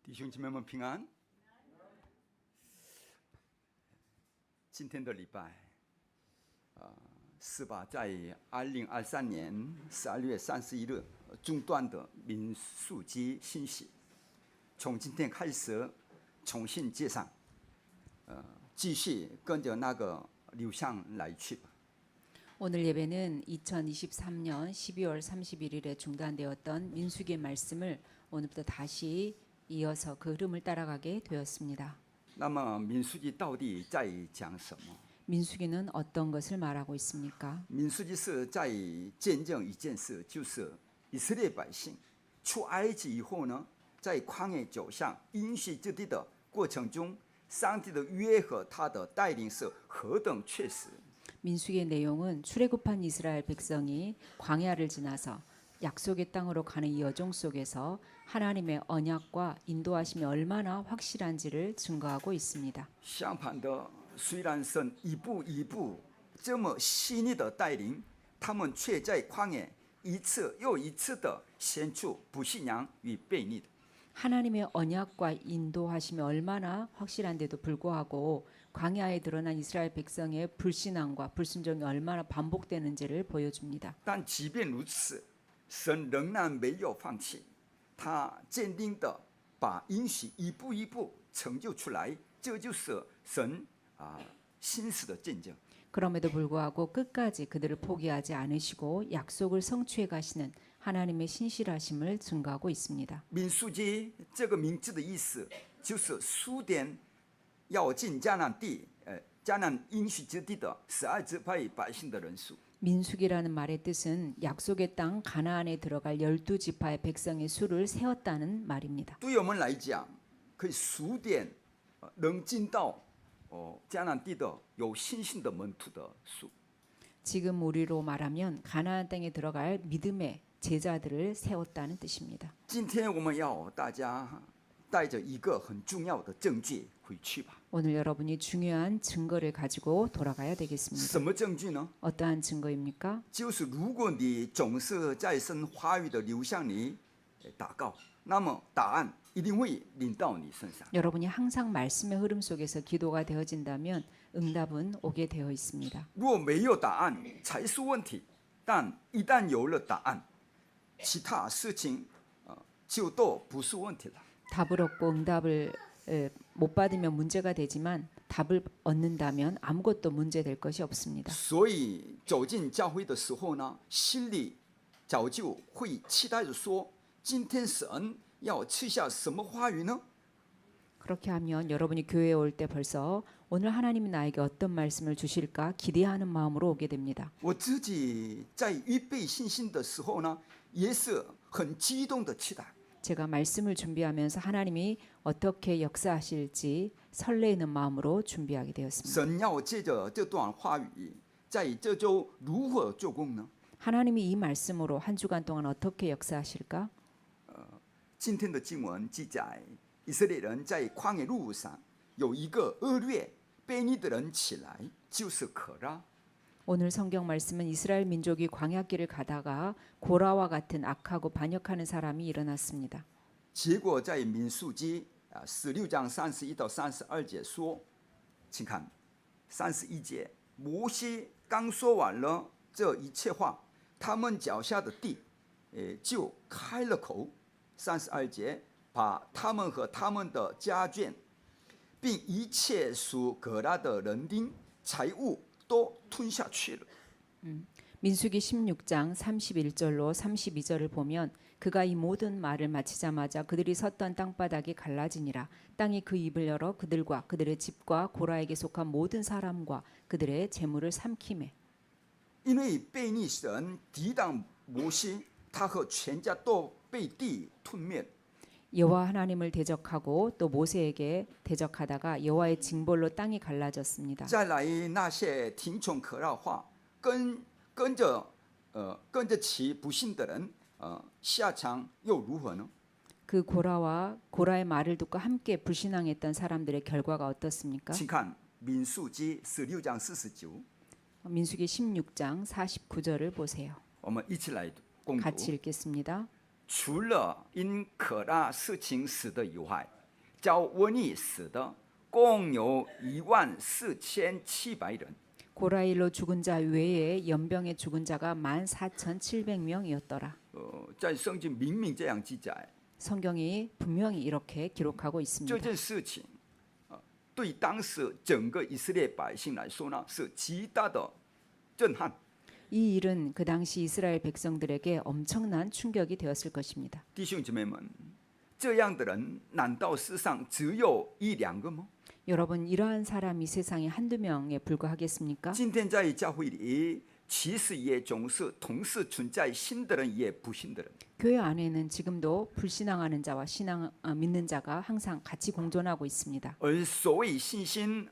弟兄姐妹们平安。今天的礼拜，是把在2023年12月31日中断的民数记信息，从今天开始重新接上，继续跟着那个流向来去吧。 오늘 예배는 2023년 12월 31일에 중단되었던 민수기의 말씀을 오늘부터 다시 이어서 그 흐름을 따라가게 되었습니다. 那么民数记到底在讲什么？ 민수기는 어떤 것을 말하고 있습니까? 民数记是在见证一件事，就是以色列百姓出埃及以后呢，在旷野走向应许之地的过程中，上帝的约和他的带领是何等确实。 민수기의 내용은 출애굽한 이스라엘 백성이 광야를 지나서 약속의 땅으로 가는 이 여정 속에서 하나님의 언약과 인도하심이 얼마나 확실한지를 증거하고 있습니다. 相反的，虽然神一步一步这么细腻的带领，他们却在旷野一次又一次的显出不信仰与悖逆的。 하나님의 언약과 인도하심이 얼마나 확실한데도 불구하고 광야에 드러난 이스라엘 백성의 불신앙과 불순종이 얼마나 반복되는지를 보여줍니다. 但即便如此，神仍然没有放弃，他坚定的把应许一步一步成就出来，这就是神心思的见证。 그럼에도 불구하고 끝까지 그들을 포기하지 않으시고 약속을 성취해 가시는 하나님의 신실하심을 증거하고 있습니다. 民数记这个名字的意思就是数点要进迦南地，迦南应许之地的12支派百姓的人数。 민수기라는 말의 뜻은 약속의 땅 가나안에 들어갈 12지파의 백성의 수를 세웠다는 말입니다. 对我们来讲，可以数点能进到迦南地的有信心的门徒的数。 지금 우리로 말하면 가나안 땅에 들어갈 믿음의 제자들을 세웠다는 뜻입니다. 今天我们要大家带着一个很重要的证据回去吧。 오늘 여러분이 중요한 증거를 가지고 돌아가야 되겠습니다. 什么证据呢？ 어떠한 증거입니까? 就是如果你总是在神话语的流向里祷告，那么答案一定会临到你身上。 여러분이 항상 말씀의 흐름 속에서 기도가 되어진다면 응답은 오게 되어 있습니다. 如果没有答案才是问题，但一旦有了答案，其他事情就都不是问题了。 답을 얻고 응답을 못 받으면 문제가 되지만 답을 얻는다면 아무것도 문제될 것이 없습니다. 所以走进教会的时候呢，心里早就会期待着说，今天神要赐下什么话语呢？ 그렇게 하면 여러분이 교회에 올 때 벌써 오늘 하나님이 나에게 어떤 말씀을 주실까 기대하는 마음으로 오게 됩니다. 我自己在预备信心的时候呢，也是很激动的期待。 제가 말씀을 준비하면서 하나님이 어떻게 역사하실지 설레이는 마음으로 준비하게 되었습니다. 神要借着这段话语，在这周如何做工呢？ 하나님이 이 말씀으로 한 주간 동안 어떻게 역사하실까? 今天的经文记载，以色列人在旷野路上有一个恶劣悖逆的人起来，就是可拉。 오늘 성경 말씀은 이스라엘 민족이 광야길을 가다가 고라와 같은 악하고 반역하는 사람이 일어났습니다. 结果在民数记16章31到32节说，请看31节，摩西刚说完了这一切话，他们脚下的地，就开了口。32节，把他们和他们的家眷，并一切属可拉的人丁财物都吞下去了。 민수기 16장 31절로 32절을 보면 그가 이 모든 말을 마치자마자 그들이 섰던 땅바닥이 갈라지니라. 땅이 그 입을 열어 그들과 그들의 집과 고라에게 속한 모든 사람과 그들의 재물을 삼키매. 因为悖逆神抵挡摩西，他和全家都被地吞灭。 여호와 하나님을 대적하고 또 모세에게 대적하다가 여호와의 징벌로 땅이 갈라졌습니다. 再来那些听从可拉话，跟着其不信的人，下场又如何呢？ 그 고라의 말을 듣고 함께 불신앙했던 사람들의 결과가 어떻습니까? 请看民数记16章49， 민수기 16장 49절을 보세요. 我们一起来共读。 같이 읽겠습니다. 除了因可拉事情死的以外，遭瘟疫死的共有14700人。 고라일로 죽은 자 외에 연병에 죽은 자가 14,700명이었더라. 在圣经明明这样记载， 성경이 분명히 이렇게 기록하고 这 있습니다. 件事情对当时整个以色列百姓来说呢，是极大的震撼。 이 일은 그 당시 이스라엘 백성들에게 엄청난 충격이 되었을 것입니다. 弟兄姐妹们，这样的人难道世上只有1-2个吗？ 여러분, 이러한 사람이 세상에 한두 명에 불과하겠습니까? 今天在教会里，其实也总是同时存在信的人也不信的人。 교회 안에는 지금도 불신앙하는 자와 믿는 자가 항상 같이 공존하고 있습니다. 而所谓信心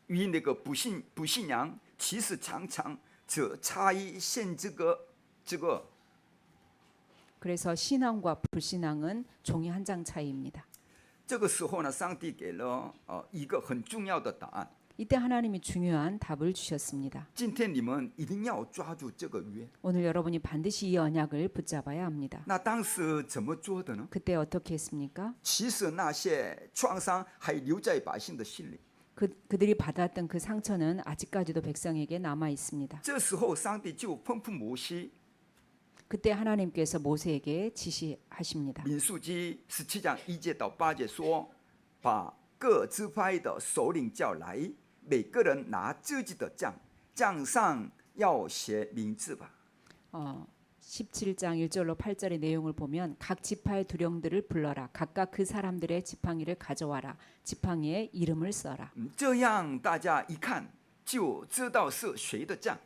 与那个不信仰，其实常常只差一线之隔。 그래서 신앙과 불신앙은 종이 한 장 차이입니다. 这个时候呢，上帝给了一个很重要的答案。 이때 하나님이 중요한 답을 주셨습니다. 今天你们一定要抓住这个约。 오늘 여러분이 반드시 이 언약을 붙잡아야 합니다. 那当时怎么做的呢？ 그때 어떻게 했습니까? 其实那些创伤还留在百姓的心里。 그들이 받았던 그 상처는 아직까지도 백성에게 남아 있습니다. 这时候，上帝就吩咐摩西， 그때 하나님께서 모세에게 지시하십니다. 民数记17章1节到8节说：“把各支派的首领叫来，每个人拿自己的杖，杖上要写名字吧。” 17장 1절로 8절의 내용을 보면 각 지파의 두령들을 불러라. 각각 그 사람들의 지팡이를 가져와라. 지팡이에 이름을 써라. 这样大家一看就知道是谁的杖。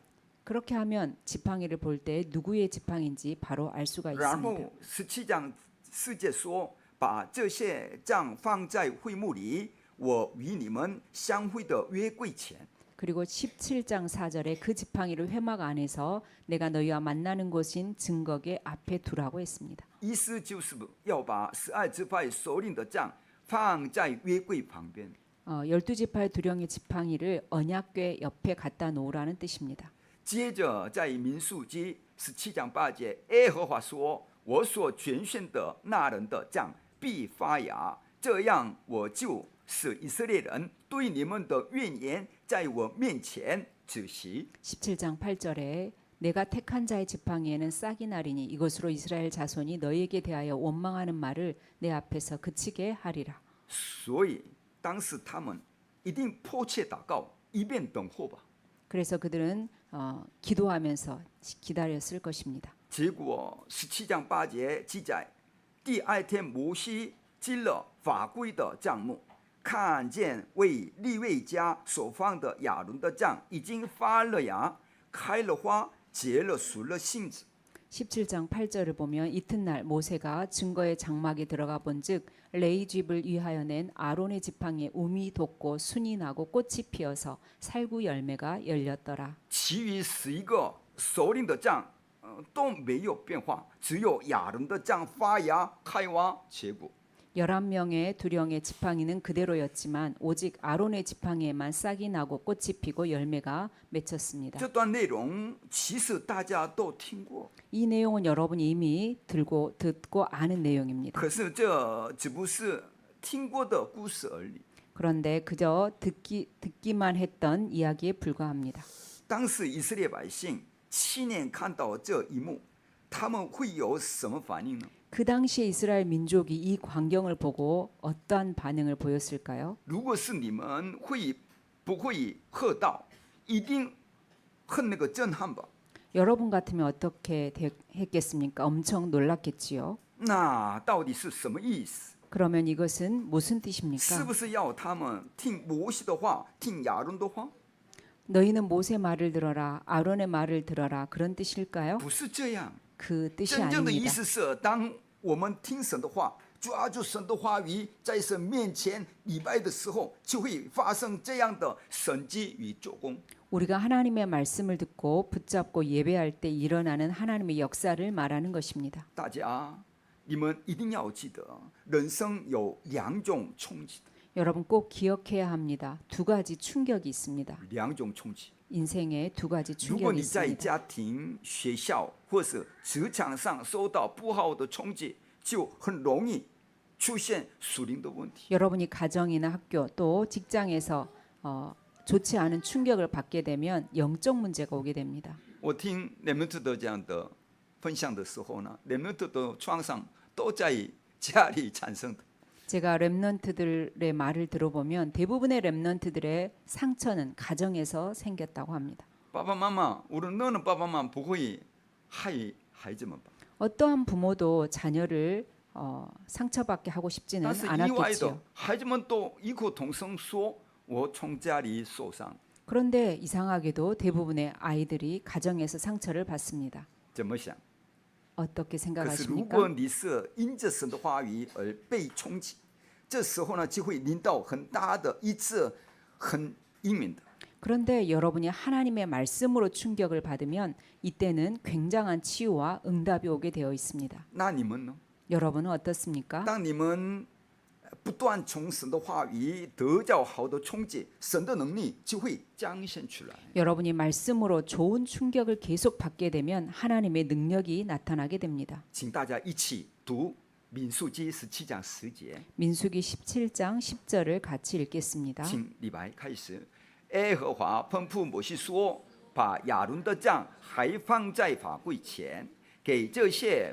그렇게 하면 지팡이를 볼 때 누구의 지팡이인지 바로 알 수가 然 있습니다. 后17章4节说：“把这些杖放在会幕里，我与你们相会的约柜前。” 그리고 17장 4절에 그 지팡이를 회막 안에서 내가 너희와 만나는 곳인 증거계 앞에 두라고 했습니다. 意思就是要把12支派首领的杖放在约柜旁边。 12지파의 두령의 지팡이를 언약궤 옆에 갖다 놓으라는 뜻입니다. 接着在民数记17章8节，耶和华说：“我所拣选的那人的杖必发芽，这样我就使以色列人对你们的怨言在我面前止息。” 17장 8절에 내가 택한 자의 지팡이에는 싹이 나리니 이것으로 이스라엘 자손이 너희에게 대하여 원망하는 말을 내 앞에서 그치게 하리라. 所以当时他们一定迫切祷告，以便等候吧。 그래서 그들은 기도하면서 기다렸을 것입니다. 结果17章8节记载，第2天摩西进了法柜的帐幕，看见为利未家所放的亚伦的杖已经发了芽，开了花，结了熟了杏子。 17장 8절을 보면 이튿날 모세가 증거의 장막에 들어가 본즉 레위 집을 위하여 낸 아론의 지팡이에 움이 돋고 순이 나고 꽃이 피어서 살구 열매가 열렸더라. 其余11个首领的杖都没有变化，只有亚伦的杖发芽、开花、结果。 11명의 두령의 지팡이는 그대로였지만 오직 아론의 지팡이에만 싹이 나고 꽃이 피고 열매가 맺혔습니다. 这段内容其实大家都听过， 이 내용은 여러분이 이미 듣고 아는 내용입니다. 可是这只不是听过的故事而已。 그런데 그저 듣기만 했던 이야기에 불과합니다. 当时以色列百姓亲眼看到这一幕，他们会有什么反应呢？ 그 당시에 이스라엘 민족이 이 광경을 보고 어떠한 반응을 보였을까요? 如果是你们，会不会喝到？一定很那个震撼吧？ 여러분 같으면 어떻게 했겠습니까? 엄청 놀랐겠지요. 那到底是什么意思？ 그러면 이것은 무슨 是 뜻입니까? 不是要他们听摩西的话，听亚伦的话？ 너희는 모세 말을 들어라, 아론의 말을 들어라 그런 뜻일까요? 不是这样。 그 뜻이 真正的意 아닙니다. 思是，当我们听神的话，抓住神的话语，在神面前礼拜的时候，就会发生这样的神迹与做工。 우리가 하나님의 말씀을 듣고 붙잡고 예배할 때 일어나는 하나님의 역사를 말하는 것입니다. 大家，你们一定要记得，人生有2种冲击， 여러분 꼭 기억해야 합니다. 두 가지 충격이 있습니다. 2种冲击。 인생에 두 가지 如果 충격이 你在 있습니다. 家庭、学校或是职场上受到不好的冲击，就很容易出现属灵的问题。 여러분이 가정이나 학교 또 직장에서 좋지 않은 충격을 받게 되면 영적 문제가 오게 됩니다. 我听 Remnant 的这样的分享的时候呢 ，Remnant 的创伤都在家里产生的。 제가 렘넌트들의 말을 들어보면 대부분의 렘넌트들의 상처는 가정에서 생겼다고 합니다. 爸爸妈妈，无论哪个爸爸妈妈不会害孩子们吧？ 어떠한 부모도 자녀를 상처받게 하고 싶지는 但是意外 않았겠지요. 的，孩子们都异口同声说：“我从家里受伤。 그런데 이상하게도 대부분의 아이들이 가정에서 상처를 받습니다. ”怎么想？ 어떻게 可是如 생각하십니까? 果你是因着神的话语而被冲击，这时候呢，就会临到很大的一次很英明的。 그런데 여러분이 하나님의 말씀으로 충격을 받으면 이때는 굉장한 치유와 응답이 오게 되어 있습니다. 那你们呢？ 여러분은 어떻습니까? 当你们不断从神的话语得到好的冲击，神的能力就会彰显出来。 여러분이 말씀으로 좋은 충격을 계속 받게 되면 하나님의 능력이 나타나게 됩니다. 请大家一起读民数记17章10节， 민수기 17장 10절을 같이 읽겠습니다. 请李白开始。耶和华吩咐摩西说：“把亚伦的杖还放在法柜前，给这些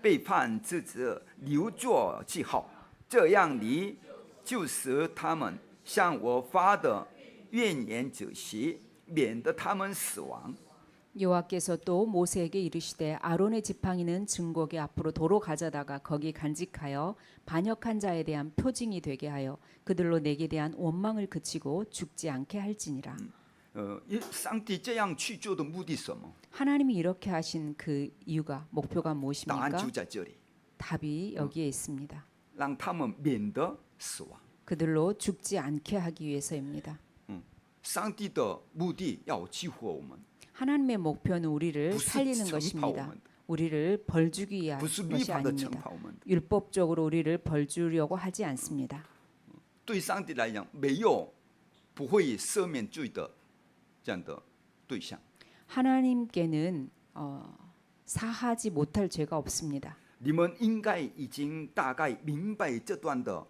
背叛之子留作记号，这样你就使他们向我发的怨言止息，免得他们死亡。” 여호와께서 또 모세에게 이르시되 아론의 지팡이는 증거궤 앞으로 도로 가져다가 거기 간직하여 반역한 자에 대한 표징이 되게 하여 그들로 내게 대한 원망을 그치고 죽지 않게 할지니라. 上帝这样去做的目的是什么？ 하나님이 이렇게 하신 그 이유가 목표가 答案 무엇입니까? 就在这里， 답이 여기에 있습니다. 让他们免得死亡。 그들로 죽지 않게 하기 위해서입니다. 上帝的目的要激活我们， 하나님의 목표는 우리를 不是 살리는 惩罚我 것입니다. 们， 우리를 벌주기 위한 不是律 것이 法的惩 아닙니다. 罚我们。 율법적으로 우리를 벌주려고 하지 않습니다. 对上帝来讲，没有不会赦免罪的这样的对象。 하나님께는 사하지 못할 죄가 없습니다. 你们应该已经大概明白这段的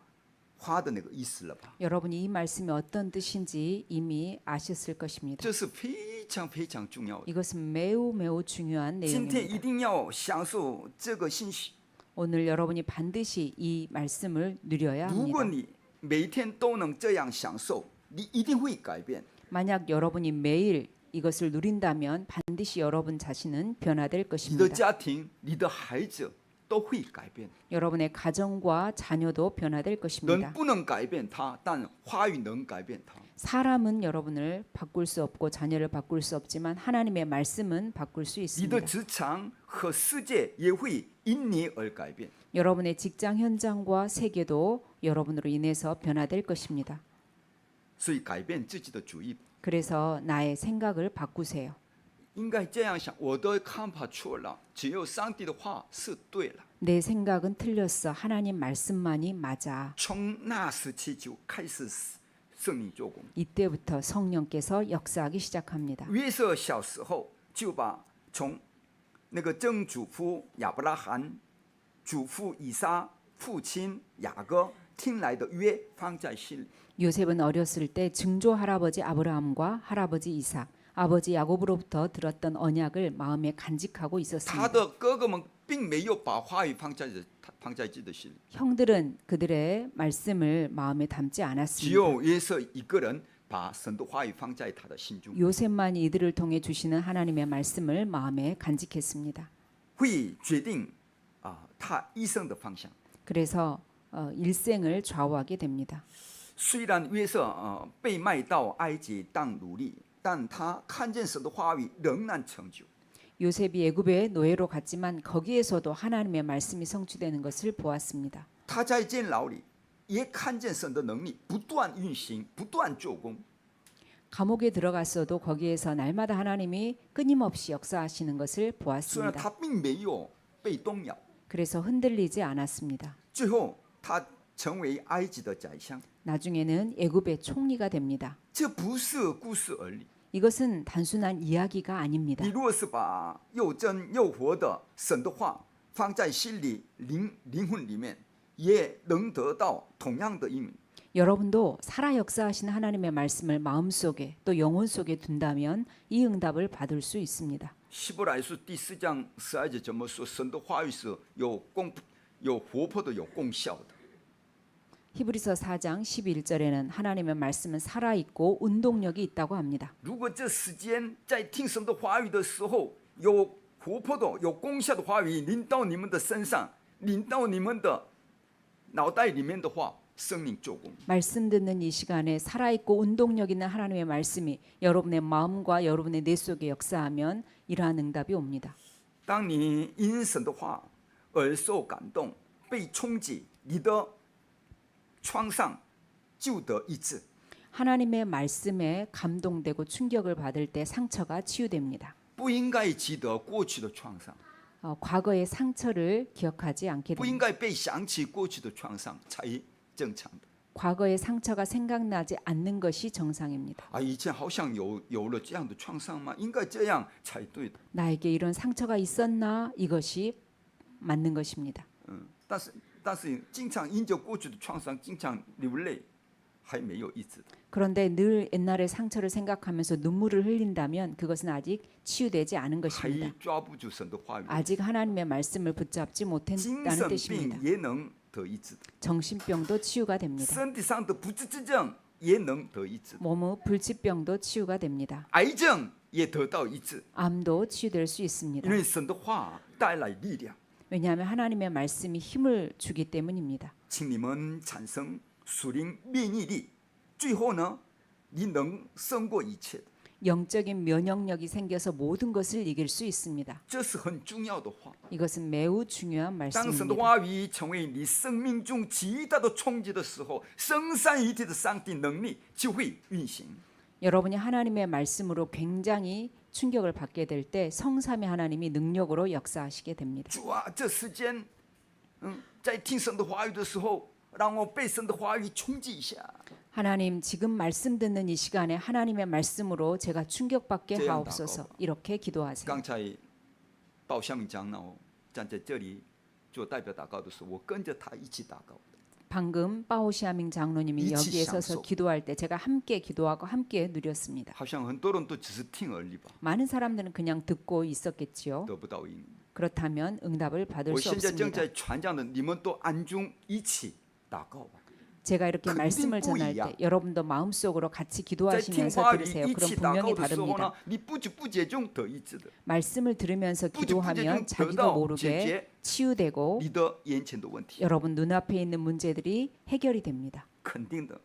话的那个意思了吧？ 여러분이 이 말씀이 어떤 뜻인지 이미 아셨을 것입니다. 这是非常非常重要的。 이것은 매우 매우 중요한 今天一 내용입니다. 定要享受这个信息。 오늘 여러분이 반드시 이 말씀을 누려야 如果 합니다. 你每天都能这样享受，你一定会改变。 만약 여러분이 매일 이것을 누린다면 반드시 여러분 자신은 변화될 你的 것입니다. 家庭、你的孩子都会改变。 여러분의 가정과 자녀도 변화될 人 것입니다. 不能改变他，但话语能改变他。 사람은 여러분을 바꿀 수 없고 자녀를 바꿀 수 없지만 하나님의 말씀은 바꿀 수 你的 있습니다. 职场和世界也会因你而改变。 여러분의 직장 현장과 세계도 여러분으로 인해서 변화될 것입니다. 所以改变自己的主意， 그래서 나의 생각을 바꾸세요. 应该这样想：我的看法错了，只有上帝的话是对了。 내 생각은 틀렸어. 하나님 말씀만이 맞아. 从那时起就开始圣灵做工。 이때부터 성령께서 역사하기 시작합니다. 约瑟小时候就把从那个曾祖父亚伯拉罕、祖父以撒、父亲雅各听来的约放在心里。 요셉은 어렸을 때 증조 할아버지 아브라함과 할아버지 이삭, 아버지 야곱으로부터 들었던 언약을 마음에 간직하고 他 있었습니다. 的哥哥们并没有把话语放在自己的心里， 형들은 그들의 말씀을 마음에 담지 只 않았습니다. 有约瑟一个人把神的话语放在他的心中， 요셉만이 이들을 통해 주시는 하나님의 말씀을 마음에 간직했습니다. 会决定他一生的方向。 그래서 일생을 좌우하게 됩니다. 虽然约瑟被卖到埃及当奴隶，但他看见神的话语仍然成就。 요셉이 애굽의 노예로 갔지만 거기에서도 하나님의 말씀이 성취되는 것을 보았습니다. 他在监牢里也看见神的能力不断运行，不断做工。 감옥에 들어갔어도 거기에서 날마다 하나님이 끊임없이 역사하시는 것을 虽然 보았습니다. 他并没有被动摇， 그래서 흔들리지 않았습니다. 最后他成为埃及的宰相。 나중에는 애굽의 총리가 됩니다. 这不是故事而已。 이것은 단순한 이야기가 아닙니다. 你若是把又真又活的神的话放在心里、灵魂里面，也能得到同样的应允。 여러분도 살아 역사하신 하나님의 말씀을 마음속에 또 영혼 속에 둔다면 이 응답을 받을 수 있습니다. 希伯来书第4章12节怎么说？神的话语是有活泼的，有功效的。 히브리서 4장 11절에는 하나님의 말씀은 살아 있고 운동력이 있다고 합니다. 如果这时间在听神的话语的时候，有活泼的、有功效的话语临到你们的身上，临到你们的脑袋里面的话，生命做工。 말씀 듣는 이 시간에 살아있고 운동력 있는 하나님의 말씀이 여러분의 마음과 여러분의 뇌 속에 역사하면 이러한 응답이 옵니다. 当你因神的话而受感动、被冲击，你的创伤就得医治。 하나님의 말씀에 감동되고 충격을 받을 때 상처가 치유됩니다. 不应该记得过去的创伤， 과거의 상처를 기억하지 않게 不 됩니다. 应该被想起过去的创伤才正常的。 과거의 상처가 생각나지 않는 것이 정상입니다. 啊，以前好像有了这样的创伤吗？应该这样才对的。 나에게 이런 상처가 있었나? 이것이 맞는 것입니다. 但是经常因着过去的创伤，经常流泪，还没有医治。 그런데 늘 옛날의 상처를 생각하면서 눈물을 흘린다면 그것은 아직 치유되지 않은 还 것입니다. 抓不住神的话语， 아직 하나님의 말씀을 붙잡지 精 못했다는 神 뜻입니다. 病也能得医治的， 정신병도 치유가 됩니다. 身体上的不治之症也能得医治， 몸의 불치병도 치유가 됩니다. 癌症也得到医治， 암도 치유될 수 있습니다. 因为神的话带来力量。 왜냐하면 하나님의 말씀이 힘을 주기 때문입니다. 请你们产生属灵免疫力，最后呢，你能胜过一切的， 영적인 면역력이 생겨서 모든 것을 이길 수 있습니다. 这是很重要的话。 이것은 매우 중요한 当神的 말씀입니다. 话语成为你生命中极大的冲击的时候，生三一体的上帝能力就会运行。 여러분이 하나님의 말씀으로 굉장히 충격을 받게 될 때 성삼위 하나님이 능력으로 역사하시게 됩니다. 主啊，这时间，在听神的话语的时候，让我被神的话语冲击一下。 하나님 지금 말씀 듣는 이 시간에 하나님의 말씀으로 제가 충격받게 제양 하옵소서.祷告吧。 이렇게 기도하세요. 刚才鲍香明长老站在这里做代表祷告的时候，我跟着他一起祷告。 방금 파오시아밍 장로님이 이치 여기에 서서 샹소. 기도할 때 제가 함께 기도하고 함께 누렸습니다. 好像很多人都只是听而已吧， 많은 사람들은 그냥 듣고 있었겠지요. 得不到应允。 그렇다면 응답을 받을 我 수 现在正 없습니다. 在传讲的，你们都安中一起祷告吧。 제가 이렇게肯定 말씀을不 전할 一样。 때 여러분도 마음속으로 같이 在听 기도하시면서 话语 들으세요. 一 그럼 起祷 분명히 告的时候 다릅니다. 呢，你不知不觉中得医治的， 말씀을 들으면서 不知不觉中 기도하면 得 자기도 到解 모르게 决 치유되고 你的眼前的问题， 여러분 눈앞에 있는 문제들이 해결이 됩니다. 肯定的。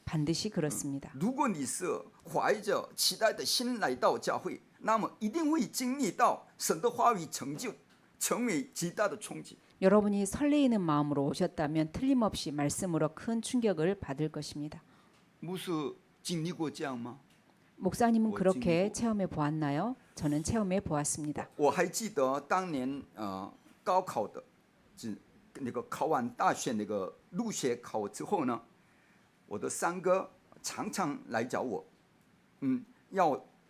반드시 그렇습니다. 如果你是怀着期待的心来到教会，那么一定会经历到神的话语成就，成为极大的冲击。 여러분이 설레이는 마음으로 오셨다면 틀림없이 말씀으로 큰 충격을 받을 것입니다. 牧师经历过这样吗？ 목사님은 뭐 그렇게 증거. 체험해 보았나요? 저는 체험해 보았습니다. 我还记得当年高考的，那个考完大学那个入学考之后呢，我的三哥常常来找我，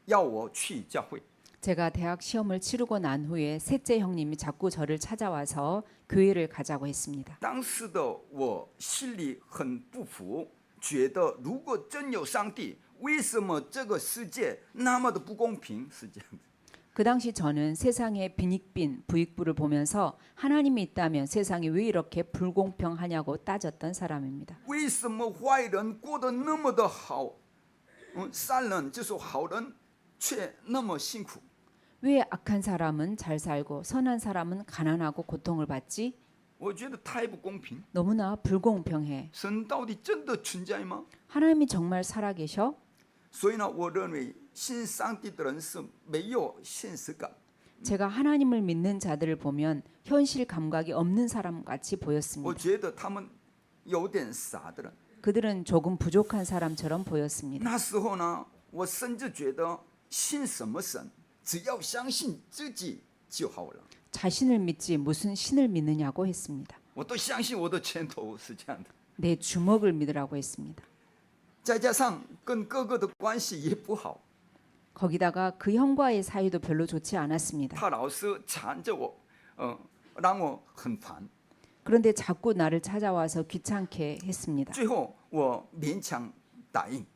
要我去教会。 제가 대학 시험을 치르고 난 후에 셋째 형님이 자꾸 저를 찾아와서 교회를 가자고 했습니다. 当时的我心里很不服，觉得如果真有上帝，为什么这个世界那么的不公平？是这样的。 그 당시 저는 세상의 빈익빈 부익부를 보면서 하나님이 있다면 세상이 왜 이렇게 불공평하냐고 따졌던 사람입니다. 为什么坏人过得那么的好，善人就是好人，却那么辛苦？ 왜 악한 사람은 잘 살고 선한 사람은 가난하고 고통을 받지? 我觉得太不公平。 너무나 불공평해. 神到底真的存在吗？ 하나님이 정말 살아계셔? 所以呢，我认为信上帝的人是没有现实感。 제가 하나님을 믿는 자들을 보면 현실 감각이 없는 사람 같이 我 보였습니다. 觉得他们有点傻的人。 그들은 조금 부족한 사람처럼 보였습니다. 那时候呢，我甚至觉得信什么神，只要相信自己就好了。 자신을 믿지 무슨 신을 믿느냐고 했습니다. 我都相信我的拳头是这样的。 내 주먹을 믿으라고 했습니다. 再加上跟哥哥的关系也不好， 거기다가 그 형과의 사이도 별로 좋지 않았습니다. 他老是缠着我，让我很烦。 그런데 자꾸 나를 찾아와서 귀찮게 했습니다. 最后我勉强答应，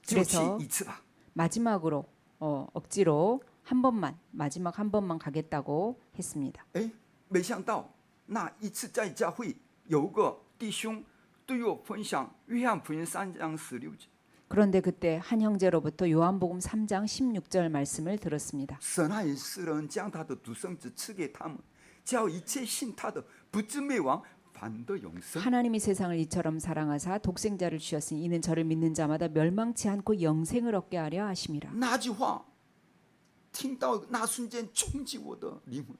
就去 그래서 一次吧。 마지막으로 억지로 한 번만 마지막 한 번만 가겠다고 했습니다. 哎，没想到那一次在教会有个弟兄对我分享约翰福音3장16节， 그런데 그때 한 형제로부터 요한복음 3장 16절 말씀을 들었습니다. 神爱世人，将他的独生子赐给他们，叫一切信他的不至灭亡，反得永生。 하나님이 세상을 이처럼 사랑하사 독생자를 주셨으니 이는 저를 믿는 자마다 멸망치 않고 영생을 얻게 하려 하심이라. 那句话听到那瞬间冲击我的灵魂，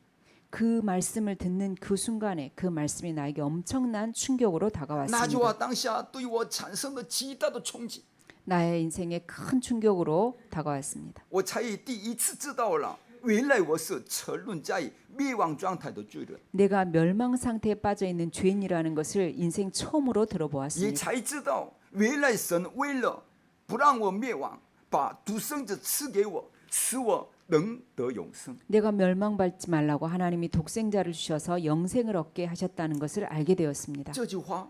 그 말씀을 듣는 그 순간에 그 말씀이 나에게 엄청난 충격으로 那句 다가왔습니다. 话当下对我产生了极大的冲击， 나의 인생에 큰 충격으로 다가왔습니다. 我才第一次知道了，原来我是沉沦在灭亡状态的罪人， 내가 멸망 상태에 빠져 있는 죄인이라는 것을 인생 처음으로 也 들어보았습니다. 才知道原来神为了不让我灭亡，把独生子赐给我，使我能得永生。 내가 멸망받지 말라고 하나님이 독생자를 주셔서 영생을 얻게 하셨다는 것을 알게 되었습니다. 这句话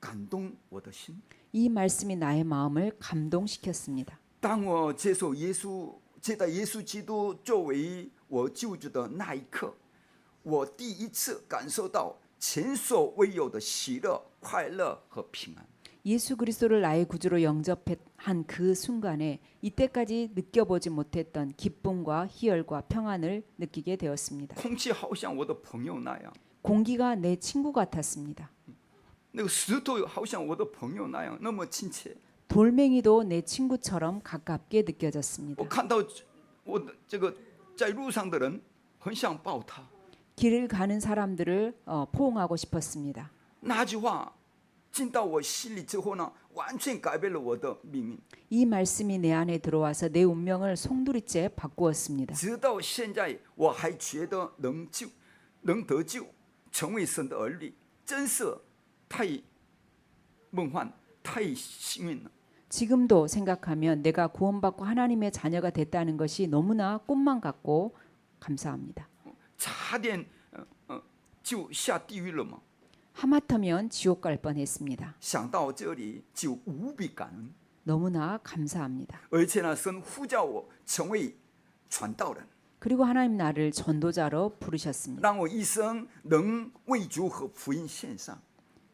感动我的心。 이 말씀이 나의 마음을 감동시켰습니다. 当我接待耶稣基督作为我救主的那一刻，我第一次感受到前所未有的喜乐、快乐和平安。 예수 그리스도를 나의 구주로 영접한 그 순간에 이때까지 느껴보지 못했던 기쁨과 희열과 평안을 느끼게 되었습니다. 空气好像我的朋友那样， 공기가 내 친구 같았습니다. 那个石头好像我的朋友那样，那么亲切。 돌멩이도 내 친구처럼 가깝게 느껴졌습니다. 我看到我的这个在路上的人，很想抱他。 길을 가는 사람들을 포옹하고 싶었습니다. 那句话进到我心里之后呢，完全改变了我的命运。 이 말씀이 내 안에 들어와서 내 운명을 송두리째 바꾸었습니다. 直到现在，我还觉得能得救，成为神的儿女，真是太梦幻、太幸运了。 지금도 생각하면 내가 구원받고 하나님의 자녀가 됐다는 것이 너무나 꿈만 같고 감사합니다. 差点就下地狱了嘛！ 하마터면 지옥 갈 뻔했습니다. 想到这里就无比感恩， 너무나 감사합니다. 而且呢，神呼叫我成为传道人， 그리고 하나님 나를 전도자로 부르셨습니다. 让我一生能为主和福音献上。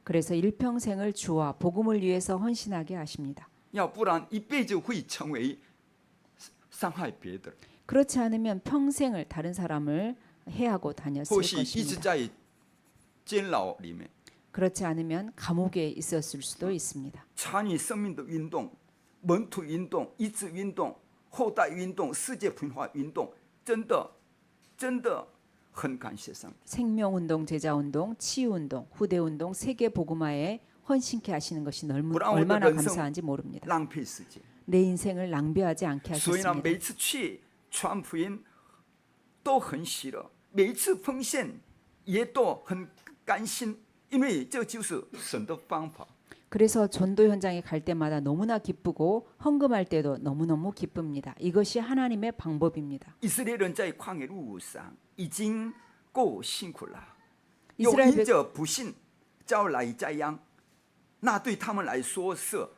그래서 일평생을 주와 복음을 위해서 헌신하게 하십니다. 要不然一辈子会成为伤害别的人， 그렇지 않으면 평생을 다른 사람을 해하고 다녔을 或许一直 것입니다. 在监牢里面 그렇지 않으면 감옥에 있었을 수도 있습니다. 参与生命的运动、门徒运动、医治运动、后代运动、世界文化运动，真的很感谢上帝。 생명운동, 제자운동, 치유운동, 후대운동, 세계복음화에 헌신케 하시는 것이 불안한 얼마나人生 감사한지 모릅니다. 浪费时间。 내 인생을 낭비하지 않게 所以呢， 하셨습니다. 每次去传福音都很喜乐，每一次奉献也都很甘心，因为这就是神的方法。 그래서 전도 현장에 갈 때마다 너무나 기쁘고 헌금할 때도 너무너무 기쁩니다. 이것이 하나님의 방법입니다. 以色列人在旷野路上已经够辛苦了， 이스라엘 有 백- 因着不信招来灾殃，那对他们来说是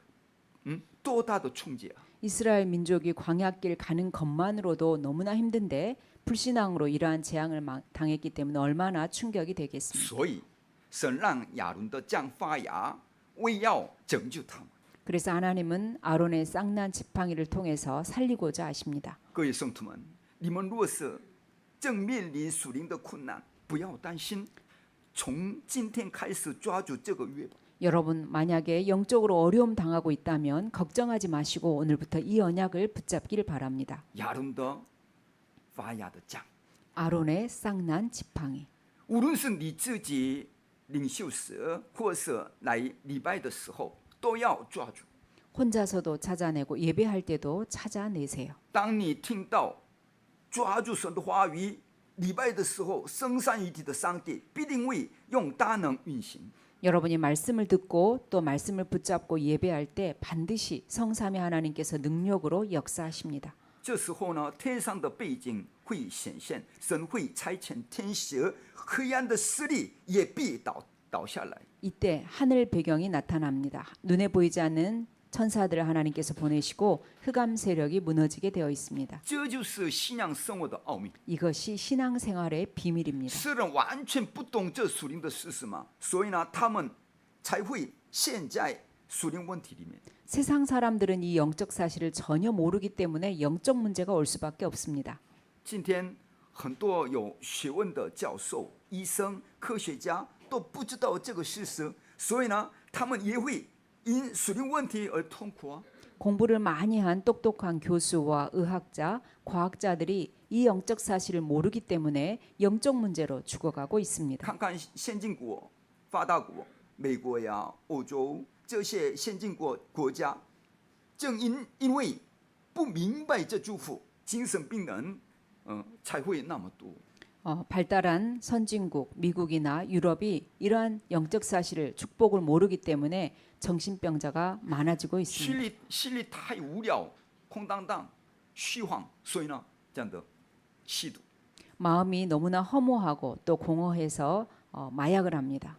多大的冲击啊！ 이스라엘 민족이 광야길 가는 것만으로도 너무나 힘든데 불신앙으로 이러한 재앙을 당했기 때문에 얼마나 충격이 되겠습니까? 所以神让亚伦的杖发芽，为要拯救他们。 그래서 하나님은 아론의 쌍난 지팡이를 통해서 살리고자 하십니다. 各位圣徒们，你们若是正面临属灵的困难，不要担心，从今天开始抓住这个月吧。 여러분 만약에 영적으로 어려움 당하고 있다면 걱정하지 마시고 오늘부터 이 언약을 붙잡기를 바랍니다. 亚伦的发芽的杖， 아론의 쌍난 지팡이. 无论是你自己领袖时，或是来礼拜的时候，都要抓住。 혼자서도 찾아내고 예배할 때도 찾아내세요. 当你听到抓住神的话语，礼拜的时候，升山于体的上帝必定会用大能运行。 여러분이 말씀을 듣고 또 말씀을 붙잡고 예배할 때 반드시 성삼위 하나님께서 능력으로 역사하십니다. 这时候呢，天上的背景会显现，神会差遣天使，黑暗的势力也必倒下来。 이때 하늘 배경이 나타납니다. 눈에 보이지 않는 천사들을 하나님께서 보내시고 흑암 세력이 무너지게 되어 있습니다. 这就是信仰生活的奥秘。 이것이 신앙생활의 비밀입니다. 世人完全不懂这属灵的事实嘛，所以呢，他们才会陷在属灵问题里面。 세상 사람들은 이 영적 사실을 전혀 모르기 때문에 영적 문제가 올 수밖에 없습니다. 今天很多有学问的教授、医生、科学家都不知道这个事实，所以呢，他们也会因属灵问题而痛苦啊。 공부를 많이 한 똑똑한 교수와 의학자, 과학자들이 이 영적 사실을 모르기 때문에 영적 문제로 죽어가고 있습니다. 看看先进国、发达国，美国呀、欧洲这些先进国家，正因为不明白这祝福，精神病人才会那么多。 발달한 선진국, 미국이나 유럽이 이러한 영적 사실을 축복을 모르기 때문에 정신병자가 많아지고 있습니다. 心里太无聊、空荡荡、虚晃，所以呢，这样的吸毒， 마음이 너무나 허무하고 또 공허해서 마약을 합니다.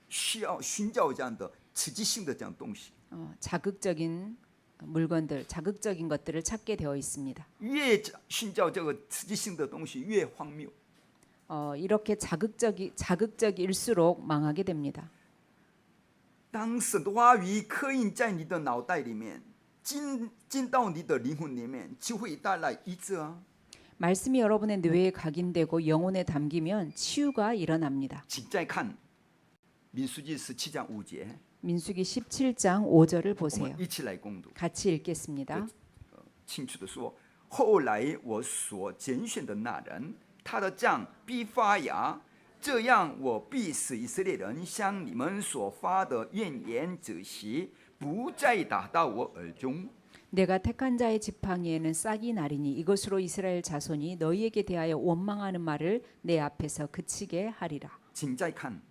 需要寻找这样的刺激性的这样东西。 자극적인 물건들, 자극적인 것들을 찾게 되어 있습니다. 越寻找这个刺激性的东西，越荒谬。 이렇게 자극적일수록 망하게 됩니다. 当神的话语刻印在你的脑袋里面，进到你的灵魂里面，就会带来医治啊。 말씀이 여러분의 뇌에 각인되고 영혼에 담기면 치유가 일어납니다. 请再看民数记17章5节， 민수기 17장 5절을 我 보세요. 们一起来攻读。 같이 읽겠습니다. 清楚的说，后来我所拣选的那人，他的杖必发芽，这样我必使以色列人向你们所发的怨言止息，不再打到我耳中。 내가 택한 자의 지팡이에는 싹이 나리니 이것으로 이스라엘 자손이 너희에게 대하여 원망하는 말을 내 앞에서 그치게 하리라. 请再看，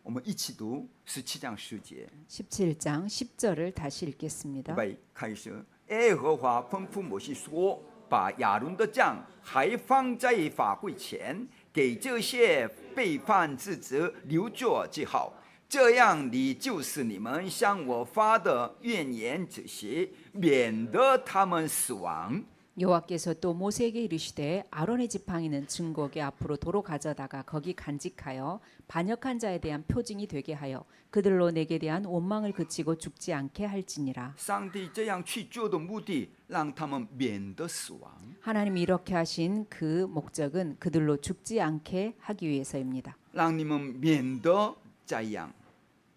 我们一起读17章10节。 17장 10절을 다시 읽겠습니다. 预备开始。耶和华吩咐摩西说：“把亚伦的杖还放在法柜前，给这些背叛之子留作记号。这样，你就是你们向我发的怨言止息，免得他们死亡。” 여호와께서 또 모세에게 이르시되 아론의 지팡이는 증거궤 앞으로 도로 가져다가 거기 간직하여 반역한 자에 대한 표징이 되게 하여 그들로 내게 대한 원망을 그치고 죽지 않게 할지니라. 上帝这样去做的目的，让他们免得死亡。 하나님이 이렇게 하신 그 목적은 그들로 죽지 않게 하기 위해서입니다. 让你们免得灾殃，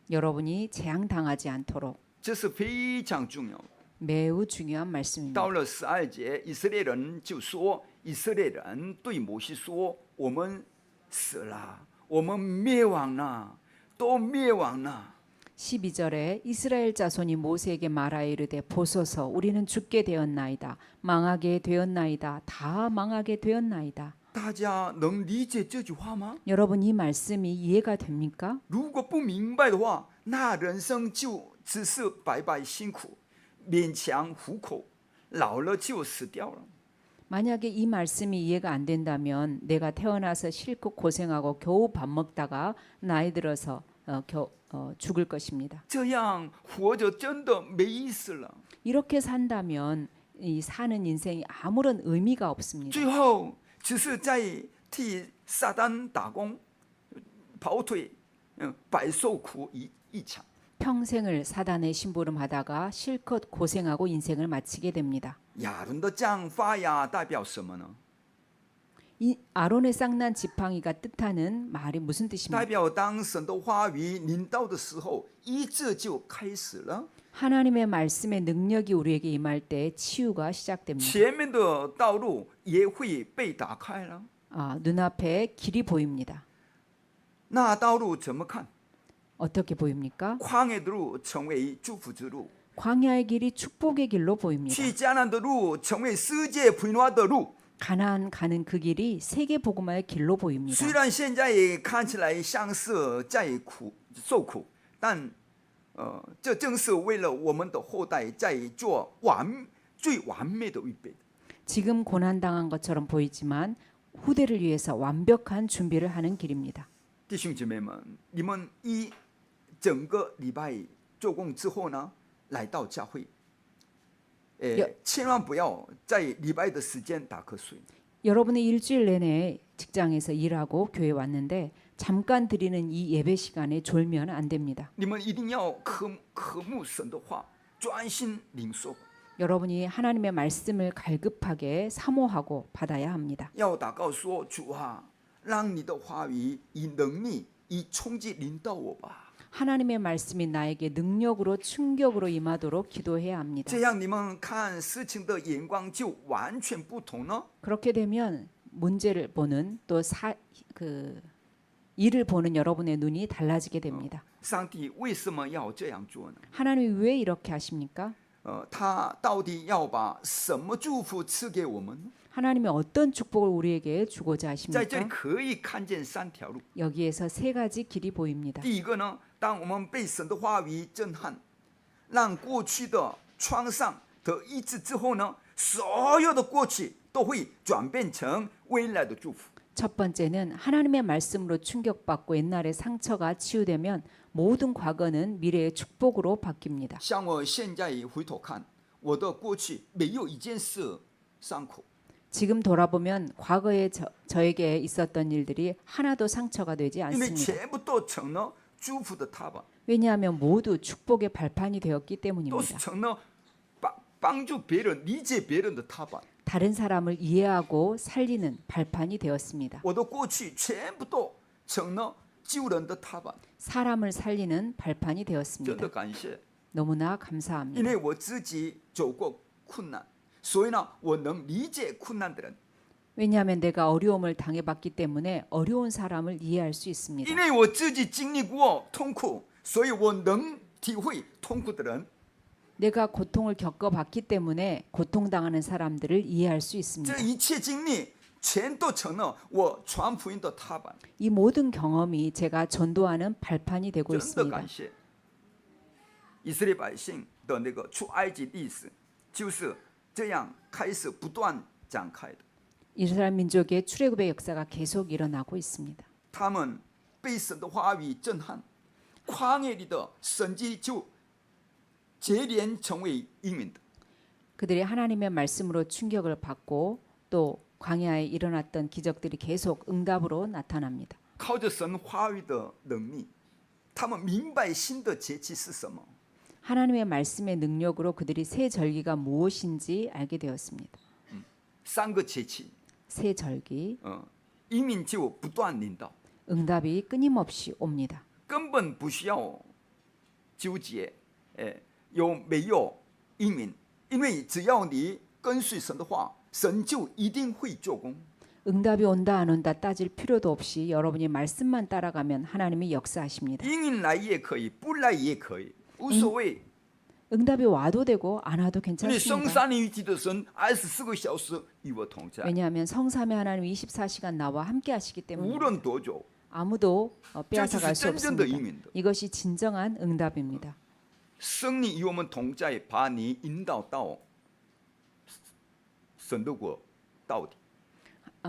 여러분이 재앙당하지 않도록 这是非常重要的。 매우 중요한 말씀입니다. 到了12节，以色列人就说：“以色列人对摩西说，我们死了，我们灭亡了，都灭亡了。” 12절에 이스라엘 자손이 모세에게 말하여 이르되 보소서 우리는 죽게 되었나이다 망하게 되었나이다 다 망하게 되었나이다. 大家能理解这句话吗？ 여러분 이 말씀이 이해가 됩니까? 如果不明白的话，那人生就只是白白辛苦，勉强糊口，老了就死掉了。 만약에 이 말씀이 이해가 안 된다면 내가 태어나서 실컷 고생하고 겨우 밥 먹다가 나이 들어서 죽을 것입니다. 这样活着真的没意思了。 이렇게 산다면 이 사는 인생이 아무런 의미가 없습니다. 最后只是在替撒旦打工，跑腿，白受苦一场。 평생을 사단의 심부름하다가 실컷 고생하고 인생을 마치게 됩니다. 亚伦的杖发芽代表什么呢？ 이 아론의 쌍난 지팡이가 뜻하는 말이 무슨 代 뜻입니까? 表当神的话语临到的时候，医治就开始了。 하나님의 말씀의 능력이 우리에게 임할 때 치유가 시작됩니다. 前面的道路也会被打开了。 눈앞에 길이 보입니다. 那道路怎么看？ 어떻게 보입니까? 旷野的路成为祝福之路， 광야의 길이 축복의 길로 보입니다. 去迦南的路成为世界平安的路。 가나안 가는 그 길이 세계 복음화의 길로 보입니다. 虽然现在看起来像是在受苦，但这正是为了我们的后代在做最完美的预备。 지금 고난 당한 것처럼 보이지만 후대를 위해서 완벽한 준비를 하는 길입니다. 弟兄姐妹们，你们一整个礼拜做工之后呢，来到教会，千万不要在礼拜的时间打瞌睡。 여러분이 일주일 내내 직장에서 일하고 교회 왔는데 잠깐 드리는 이 예배 시간에 졸면 안 됩니다. 你们一定要渴慕神的话，专心领受， 여러분이 하나님의 말씀을 갈급하게 사모하고 받아야 합니다. 要祷告说：“主啊，让你的话语以能力、以冲击临到我吧。 하나님의 말씀이 나에게 능력으로 충격으로 임하도록 기도해야 합니다. 这样你们看事情的眼光就完全不同了。 그렇게 되면 문제를 보는 또 일을 보는 여러분의 눈이 달라지게 됩니다. 上帝为什么要这样做呢？ 하나님이 왜 이렇게 하십니까? 他到底要把什么祝福赐给我们呢？ 하나님이 어떤 축복을 우리에게 주고자 在这里 하십니까? 可以看见三条路。 여기에서 세 가지 길이 보입니다. 第一个呢，当我们被神的话语震撼，让过去的创伤得医治之后呢，所有的过去都会转变成未来的祝福。 첫 번째는 하나님의 말씀으로 충격받고 옛날의 상처가 치유되면 모든 과거는 미래의 축복으로 바뀝니다. 像我现在回头看，我的过去没有一件事伤口， 지금 돌아보면 과거에 저에게 있었던 일들이 하나도 상처가 되지 因为 않습니다. 全部都成了祝福的踏板， 왜냐하면 모두 축복의 발판이 되었기 都是 때문입니다. 成了帮助别人、理解别人的踏板。 다른 사람을 이해하고 살리는 발판이 되었습니다. 我的过去全部都成了救人的踏板， 사람을 살리는 발판이 真 되었습니다. 的感谢， 너무나 因 감사합니다. 为我自己走过困难，所以呢，我能理解困难的人。 왜냐하면 내가 어려움을 당해봤기 때문에 어려운 사람을 이해할 수 있습니다. 因为我自己经历过痛苦，所以我能体会痛苦的人。 내가 고통을 겪어봤기 때문에 고통당하는 사람들을 이해할 수 있습니다. 这一切经历全都成了我传福音的踏板， 이 모든 경험이 제가 전도하는 발판이 되고 真的 있습니다. 感谢。以色列百姓的那个出埃及历史就是这样开始不断展开的。 이스라엘 민족의 출애굽의 역사가 계속 일어나고 있습니다. 他们被神的话语震撼，旷野里的神迹就接连成为应允的。 그들이 하나님의 말씀으로 충격을 받고 또 광야에 일어났던 기적들이 계속 응답으로 나타납니다. 靠着神话语的能力，他们明白新的节气是什么。 하나님의 말씀의 능력으로 그들이 새 절기가 무엇인지 알게 되었습니다. 三个节气， 새 절기, 应允就不断领导， 응답이 끊임없이 옵니다. 根本不需要纠结，有没有应允？因为只要你跟随神的话，神就一定会做工。 응답이 온다 안 온다 따질 필요도 없이 여러분이 말씀만 따라가면 하나님이 역사하십니다. 应允来也可以，不来也可以，无所谓。 응답이 와도 되고 안 와도 因为生 괜찮습니다. 三年一体的神24个小时与我同在， 왜냐하면 성삼의 하나님 24시간 나와 함께 하시기 无 때문에 论多久， 아무도 这就 빼앗아갈 是 수 真正的应 없습니다. 允的。 이것이 진정한 응답입니다. 圣灵与我们同在，把你引导到神的国到底。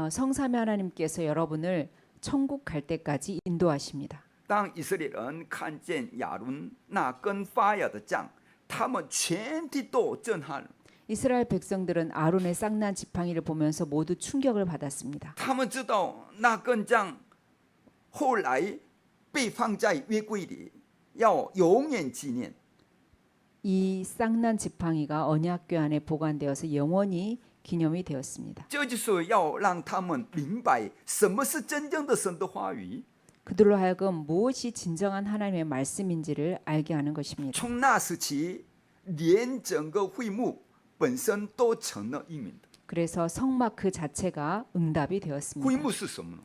성삼의 하나님께서 여러분을 천국 갈 때까지 인도하십니다. 当以色列人看见亚伦那根发芽的杖，他们全体都震撼了。 이스라엘 백성들은 아론의 쌍난 지팡이를 보면서 모두 충격을 받았습니다. 他们知道那根杖后来被放在约柜里，要永远纪念。 이 쌍난 지팡이가 언약궤 안에 보관되어서 영원히 기념이 되었습니다. 这就是要让他们明白什么是真正的神的话语。 그들로 하여금 무엇이 진정한 하나님의 말씀인지를 알게 하는 것입니다. 从那时起，连整个会幕本身都成了应允的。 그래서 성막 그 자체가 응답이 会 되었습니다. 幕是什么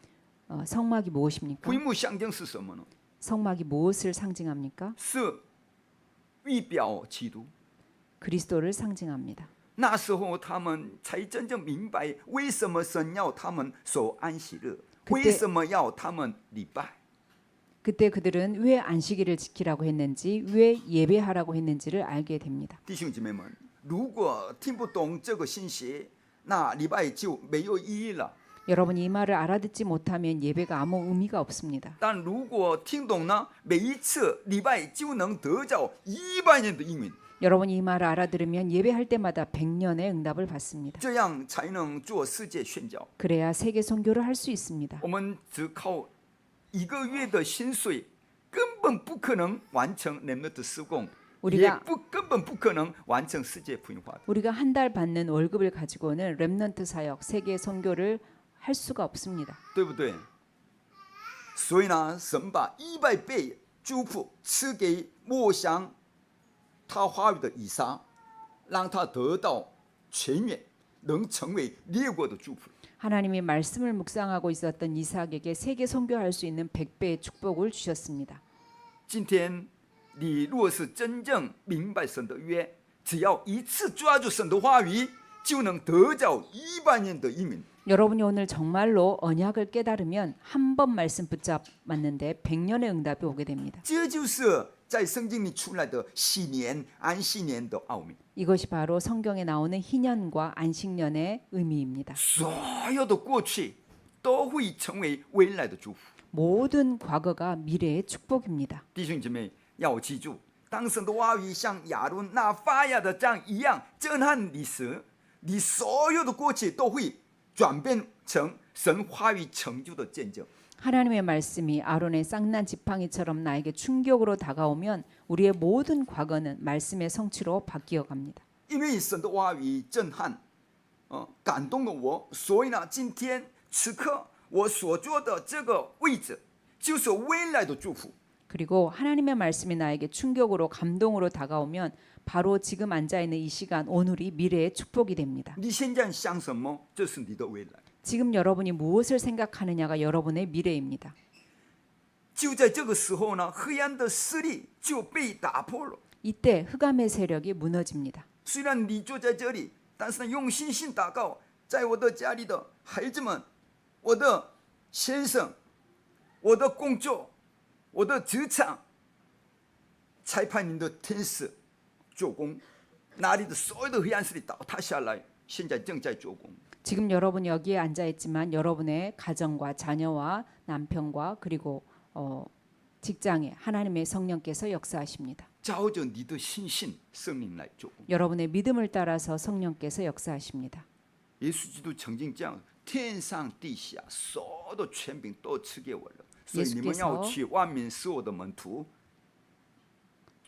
呢？ 성막이 무엇입니까? 会幕象征是什么呢？ 성막이 무엇을 상징합니까? 是预表基督。 그리스도를 상징합니다. 那时候他们才真正明白为什么神要他们守安息日，为什么要他们礼拜。 그때 그들은 왜 안식일을 지키라고 했는지, 왜 예배하라고 했는지를 알게 됩니다. 弟兄姐妹们，如果听不懂这个信息，那礼拜就没有意义了。 여러분이 이 말을 알아듣지 못하면 예배가 아무 의미가 없습니다. 但如果听懂呢，每一次礼拜就能得着100年的应允， 여러분이 이 말을 알아들으면 예배할 때마다 100년의 응답을 받습니다. 这样才能做世界宣教。 그래야 세계 선교를 할 수 있습니다. 我们只靠1个月的薪水，根本不可能完成人们的施工， 우리가 根本不可能完成世界福音化。 우리가 한 달 받는 월급을 가지고는 렘넌트 사역, 세계 선교를 할 수가 없습니다. 对不对？所以呢，神把100倍祝福赐给默想他话语的以撒，让他得到全员，能成为列国的祝福。 하나님이 말씀을 묵상하고 있었던 이삭에게 세계 선교할 수 있는 100배의 축복을 주셨습니다. 今天你若是真正明白神的约，只要一次抓住神的话语，就能得着100年的应允。 여러분이 오늘 정말로 언약을 깨달으면 한 번 말씀 붙잡았는데 100년의 응답이 오게 됩니다. 这就是在圣经里出来的喜年、安息年的奥秘。 이것이 바로 성경에 나오는 희년과 안식년의 의미입니다. 所有的过去都会成为未来的祝福。 모든 과거가 미래의 축복입니다. 弟兄姐妹要记住，当神的话语像亚伦那发芽的杖一样震撼你时，你所有的过去都会转变成神话语成就的见证。 하나님의 말씀이 아론의 쌍난 지팡이처럼 나에게 충격으로 다가오면 우리의 모든 과거는 말씀의 성취로 바뀌어 갑니다. 因为神的话语震撼，感动了我，所以呢，今天此刻我所坐的这个位置，就是未来的祝福。 그리고 하나님의 말씀이 나에게 충격으로 감동으로 다가오면 바로 지금 앉아 있는 이 시간 오늘이 미래의 축복이 됩니다. 你现在想什么？这是你的未来。 지금 여러분이 무엇을 생각하느냐가 여러분의 미래입니다. 就在这个时候呢，黑暗的势力就被打破了。 이때 흑암의 세력이 무너집니다. 虽然你坐在这里，但是呢，用信心祷告，在我的家里的孩子们，我的先生，我的工作，我的职场，裁判你的天使做工，那里的所有的黑暗势力倒塌下来，现在正在做工。 지금 여러분 여기에 앉아 있지만 여러분의 가정과 자녀와 남편과 그리고 직장에 하나님의 성령께서 역사하십니다. 照着你的信心，圣灵来做工。 여러분의 믿음을 따라서 성령께서 역사하십니다. 耶稣基督曾经这样：天上地下所有的权柄都赐给我了，所以你们要去万民使我的门徒。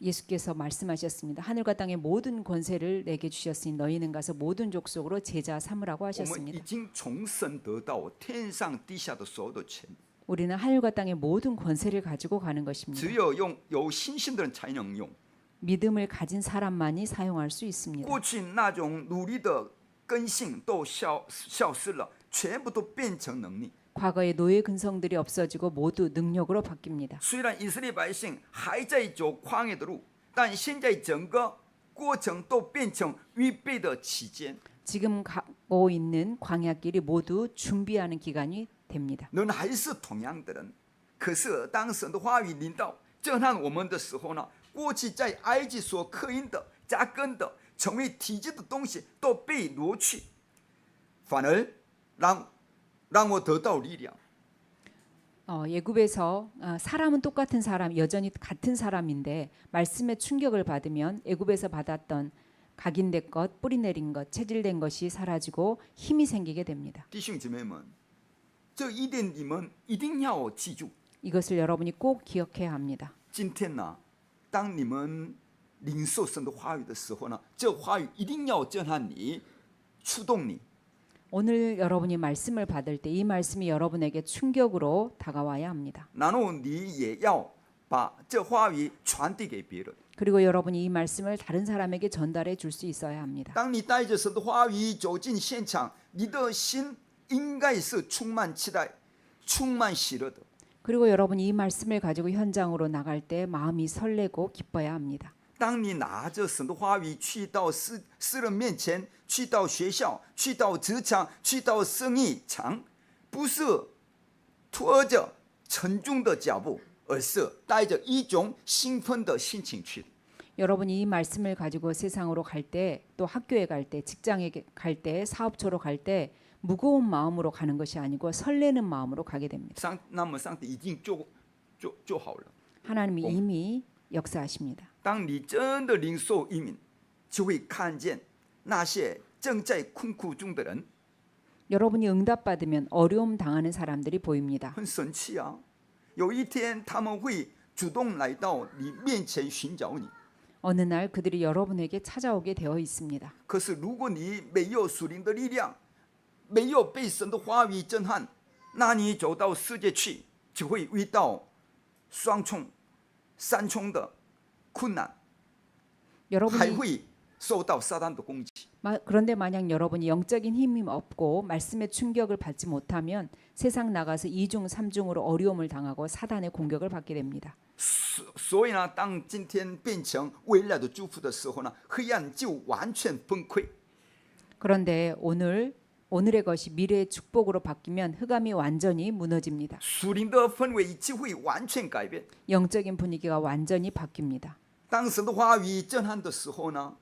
예수께서 말씀하셨습니다. 하늘과 땅의 모든 권세를 내게 주셨으니 너희는 가서 모든 족속으로 제자 삼으라고 我们已 하셨습니다. 经从神得到天上地下的所有的权柄， 우리는 하늘과 땅의 모든 권세를 가지고 가는 것입니다. 只有有信心的人才能用。 믿음을 가진 사람만이 사용할 수 있습니다. 过去那种努力的根性都消失了，全部都变成能力。 과거의 노예 근성들이 없어지고 모두 능력으로 바뀝니다. 虽然以色列百姓还在走旷野的路，但现在整个过程都变成预备的期间。 지금 가고 있는 광야길이 모두 준비하는 기간이 됩니다. 人还是同样的人，可是当神的话语临到震撼我们的时候呢，过去在埃及所刻印的、扎根的、成为体积的东西都被挪去，反而让我得到力量。 예굽에서 사람은 똑같은 사람, 여전히 같은 사람인데 말씀의 충격을 받으면 애굽에서 받았던 각인된 것, 뿌리내린 것, 체질된 것이 사라지고 힘이 생기게 됩니다. 弟兄姐妹们，这一点你们一定要记住。 이것을 여러분이 꼭 기억해야 합니다. 今天呢，当你们领受神的话语的时候呢，这话语一定要震撼你，触动你。 오늘 여러분이 말씀을 받을 때 이 말씀이 여러분에게 충격으로 다가와야 합니다. 然后你也要把这话语传递给别人。 그리고 여러분이 이 말씀을 다른 사람에게 전달해 줄 수 있어야 합니다. 当你带着神的话语走进现场，你的心应该是充满期待、充满喜乐的。 그리고 여러분이 이 말씀을 가지고 현장으로 나갈 때 마음이 설레고 기뻐야 합니다. 当你拿着神的话语去到世人面前，去到学校，去到职场，去到生意场，不是拖着沉重的脚步，而是带着一种兴奋的心情去。 여러분이 이 말씀을 가지고 세상으로 갈 때, 또 학교에 갈 때, 직장에 갈 때, 사업처로 갈 때 무거운 마음으로 가는 것이 아니고 설레는 마음으로 가게 됩니다. 那么上帝已经做好了。 하나님이 이미 역사하십니다. 当你真的领受应允，就会看见那些正在困苦中的人。 여러분이 응답받으면 어려움 당하는 사람들이 보입니다. 很神奇啊！有一天他们会主动来到你面前寻找你。 어느 날 그들이 여러분에게 찾아오게 되어 있습니다. 可是如果你没有属灵的力量，没有被神的话语震撼，那你走到世界去，就会遇到双重、三重的困难，还 여러분이 会受到撒旦的攻击。 그런데 만약 여러분이 영적인 힘이 없고 말씀의 충격을 받지 못하면 세상 나가서 2중 3중으로 어려움을 당하고 사단의 공격을 받게 됩니다. 所以呢，当今天变成未来的祝福的时候呢，黑暗就完全崩溃。 그런데 오늘의 것이 미래의 축복으로 바뀌면 흑암이 완전히 무너집니다. 属灵的氛围就会完全改变。 영적인 분위기가 완전히 바뀝니다. 当神的话语震撼的时候呢，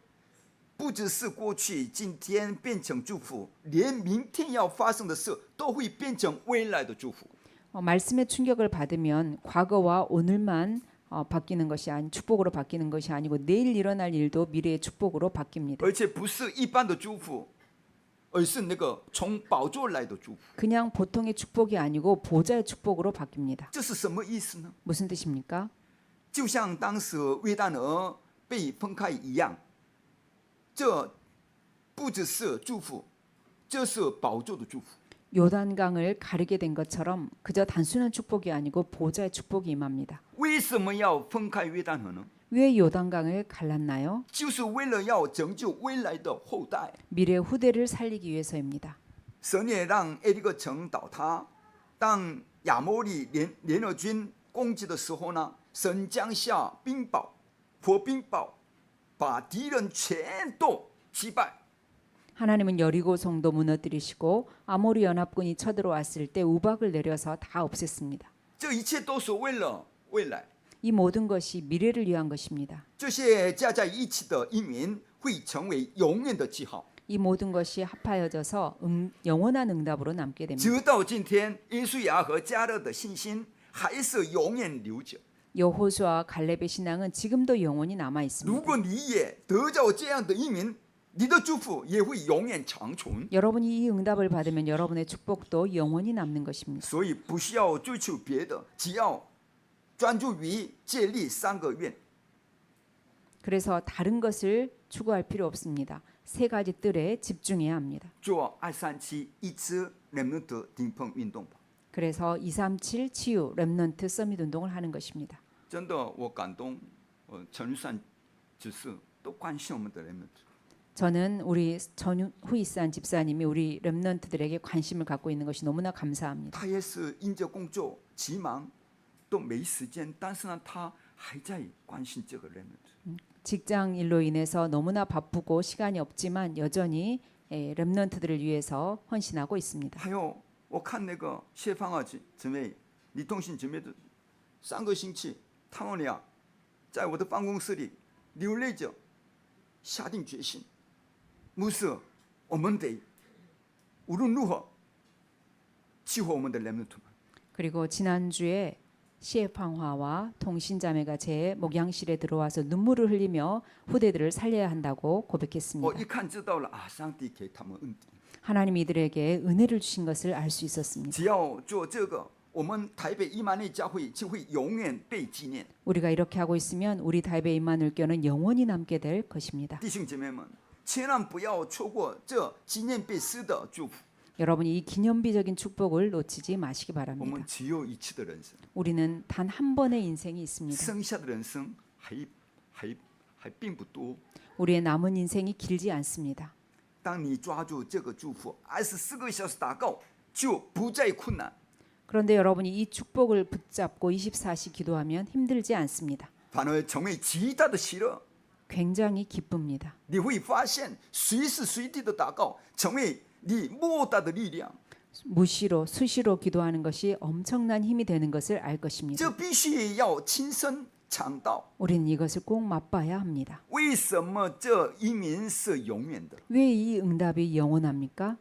不只是过去、今天变成祝福，连明天要发生的事都会变成未来的祝福。 말씀의 충격을 받으면 과거와 오늘만 바뀌는 것이 아니 축복으로 바뀌는 것이 아니고 내일 일어날 일도 미래의 축복으로 바뀝니다. 而且不是一般的祝福，而是那个从宝座来的祝福。 그냥 보통의 축복이 아니고 보좌의 축복으로 바뀝니다. 这是什么意思呢？ 무슨 뜻입니까? 就像当时约旦河被分开一样，这不只是祝福，这是宝座的祝福。 요단강을 가르게 된 것처럼 그저 단순한 축복이 아니고 보좌의 축복이 임합니다. 为什么要分开约旦河呢？ 왜 요단강을 갈랐나요? 就是为了要拯救未来的后代。 미래 후대를 살리기 위해서입니다. 神也让耶利哥城倒塌。当亚摩利联合军攻击的时候呢，神降下冰雹、火冰雹，把敌人全都击败。 하나님은 여리고 성도 무너뜨리시고 아모리 연합군이 쳐들어왔을 때 우박을 내려서 다 없앴습니다. 这一切都是为了未来。 이 모든 것이 미래를 위한 것입니다. 这些加在一起的应允会成为永远的记号。 이 모든 것이 합하여져서 영원한 응답으로 남게 됩니다. 直到今天，约书亚和迦勒的信心还是永远留着。 여호수아와 갈렙의 신앙은 지금도 영원히 남아 如 있습니다. 果你也得到这样的应允，你的祝福也会永远长存。 여러분이 이 응답을 받으면 여러분의 축복도 영원히 남는 것입니다. 所以不需要追求别的，只要专注于建立三个愿。 그래서 다른 것을 추구할 필요 없습니다. 세 가지 뜰에 집중해야 합니다. 做237一支人们的顶峰运动吧。 그래서 237 치유 렘넌트 서밋 운동을 하는 것입니다. 真的，我感动，陈善指示都关心我们的人们。 저는 우리 전후이산 집사님이 우리 렘넌트들에게 관심을 갖고 있는 것이 너무나 감사합니다. 他也是因着工作急忙，都没时间，但是呢，他还在关心这个人们。 직장 일로 인해서 너무나 바쁘고 시간이 없지만 여전히 렘넌트들을 위해서 헌신하고 있습니다. 还有，我看那个谢芳儿姊妹、李同信姊妹的3个星期，他们俩在我的办公室里流泪着，下定决心，牧师，我们得无论如何救活我们的人们。 그리고 지난주에 시에팡화와 동신자매가 제 목양실에 들어와서 눈물을 흘리며 후대들을 살려야 한다고 我 고백했습니다. 一看知道了啊，上帝给他们恩典。 하나님이 이들에게 은혜를 주신 것을 알 수 있었습니다. 只要做这个，我们台北1만의教会就会永远被纪念。 우리가 이렇게 하고 있으면 우리 타입의 임마누엘교는 영원히 남게 될 것입니다. 弟兄姐妹们，千万不要错过这纪念碑式的祝福。 여러분이 이 기념비적인 축복을 놓치지 마시기 我 바랍니다. 们只有一次的人生， 우리는 단 한 번의 인생이 있습니다. 剩下的人生还并不多。 우리의 남은 인생이 길지 않습니다. 当你抓住这个祝福，24个小时祷告就不再困难。 그런데 여러분이 이 축복을 붙잡고 24시 기도하면 힘들지 않습니다. 反而成为极大的喜乐。 굉장히 기쁩니다. 你会发现，随时随地的祷告成为你莫大的力量。 무시로 수시로 기도하는 것이 엄청난 힘이 되는 것을 알 것입니다. 这必须要亲身尝到。 우리는 이것을 꼭 맛봐야 합니다. 为什么这应允是永远的？ 왜 이 응답이 영원합니까?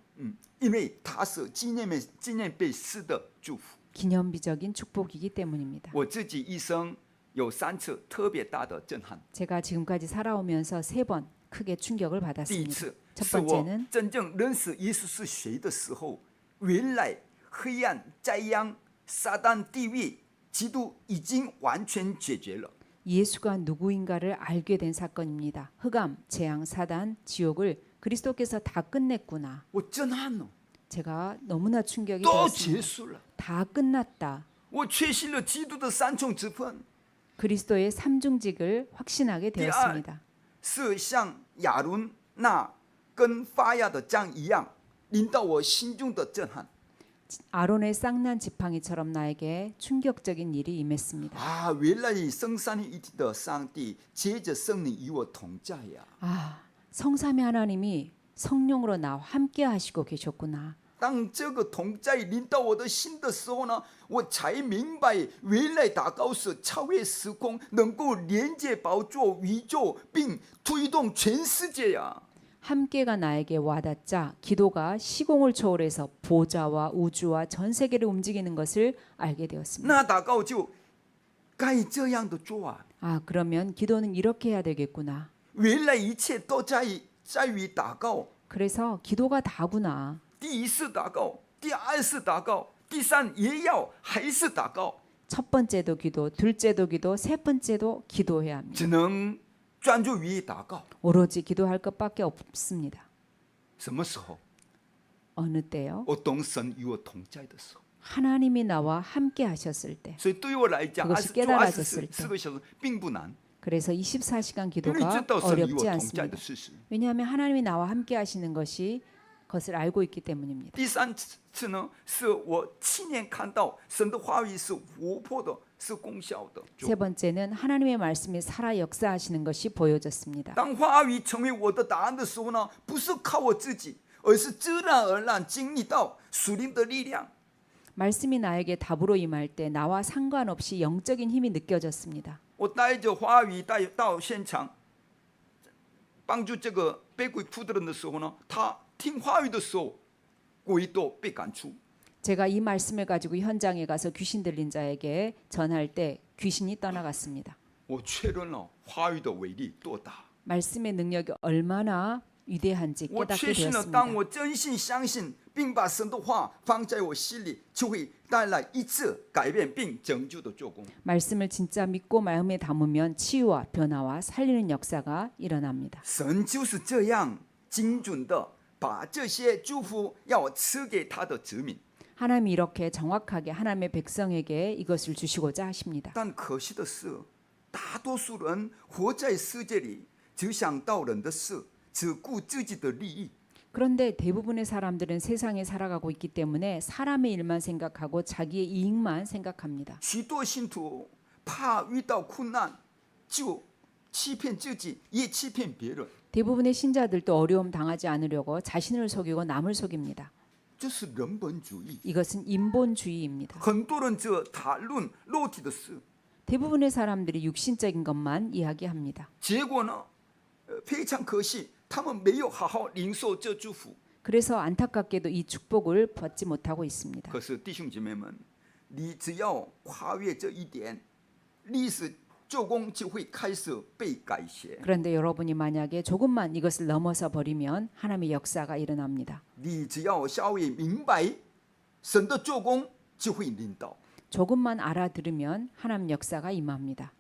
因为它是纪念被施的祝福。 기념비적인 축복이기 때문입니다. 我自己一生有3次特别大的震撼。 제가 지금까지 살아오면서 3번 크게 충격을 第一 받았습니다. 次 첫 是我 번째는 真正认识耶稣是谁的时候，原来黑暗、灾殃、撒旦、地狱、基督已经完全解决了。 예수가 누구인가를 알게 된 사건입니다. 흑암, 재앙, 사단, 지옥을 그리스도께서 다 끝냈구나. 我震撼了， 제가 너무나 충격이 都 되었습니다. 结束了。 다 끝났다. 我确信了基督的3重职分， 그리스도의 삼중직을 확신하게 되었습니다. 是像亚伦那跟发芽的杖一样，临到我心中的震撼。 아론의 쌍난 지팡이처럼 나에게 충격적인 일이 임했습니다. 啊，原来圣三位一体的上帝借着圣灵与我同在呀！ 아, 성삼위 하나님이 성령으로 나와 함께 하시고 계셨구나. 当这个同在临到我的心的时候呢，我才明白，原来祷告是超越时空，能够连接宝座、宇宙，并推动全世界呀！ 함께가 나에게 와닿자 기도가 시공을 초월해서 보좌와 우주와 전 세계를 움직이는 것을 알게 되었습니다. 那祷告就该这样的做啊！ 아, 그러면 기도는 이렇게 해야 되겠구나. 原来一切都在于祷告。 그래서 기도가 다구나. 第一次祷告，第二次祷告，第三也要还是祷告， 첫 번째도 기도, 둘째도 기도, 세 번째도 기도해야 합니다. 只能专注于祷告。 오로지 기도할 것밖에 없습니다. 什么时候？ 어느 때요? 我懂神与我同在的时候。 하나님이 나와 함께 하셨을 때. 所以对我来讲， 그것이 做 깨달아졌을 때 24个小时并不难， 그래서 24시간 因为 기도가 知道神与我 어렵지 同在 않습니다. 的事实。 왜냐하면 하나님이 나와 함께 하시는 것이 그것을 알고 있기 때문입니다. 第三次呢，是我亲眼看到神的话语是活泼的，是功效的。 세 번째는 하나님의 말씀이 살아 역사하시는 것이 보여졌습니다. 当话语成为我的答案的时候呢，不是靠我自己，而是自然而然经历到属灵的力量。 말씀이 나에게 답으로 임할 때 나와 상관없이 영적인 힘이 느껴졌습니다. 我带着话语到现场，帮助这个被鬼附的人的时候呢，他听话语的时候，鬼都被赶出。 제가 이 말씀을 가지고 현장에 가서 귀신 들린 자에게 전할 때 귀신이 떠나갔습니다. 我确认了话语的威力多大。 말씀의 능력이 얼마나 위대한지 我 깨닫게 确信了， 되었습니다. 当我真心相信，并把神的话放在我心里，就会带来一次改变并拯救的做工。 말씀을 진짜 믿고 마음에 담으면 치유와 변화와 살리는 역사가 일어납니다. 神就是这样精准的把这些祝福要赐给他的子民。 하나님이 이렇게 정확하게 하나님의 백성에게 이것을 주시고자 하십니다. 但可惜的是，大多数人活在世界里，只想到人的事，只顾自己的利益。 그런데 대부분의 사람들은 세상에 살아가고 있기 때문에 사람의 일만 생각하고 자기의 이익만 생각합니다. 许多信徒怕遇到困难，就欺骗自己，也欺骗别人。 대부분의 신자들도 어려움 당하지 않으려고 자신을 속이고 남을 속입니다. 这是人本主义。 이것은 인본주의입니다. 很多人只谈论肉体的事， 대부분의 사람들이 육신적인 것만 이야기합니다. 结果呢，非常可惜，他们没有好好领受这祝福。 그래서 안타깝게도 이 축복을 받지 못하고 있습니다. 可是弟兄姐妹们，你只要跨越这一点，历史做工就会开始被改写。 그런데 여러분이 만약에 조금만 이것을 넘어서 버리면 하나님의 역사가 일어납니다. 你只要稍微明白神的做工，就会领导。 조금만 알아들으면 하나님 역사가 임합니다.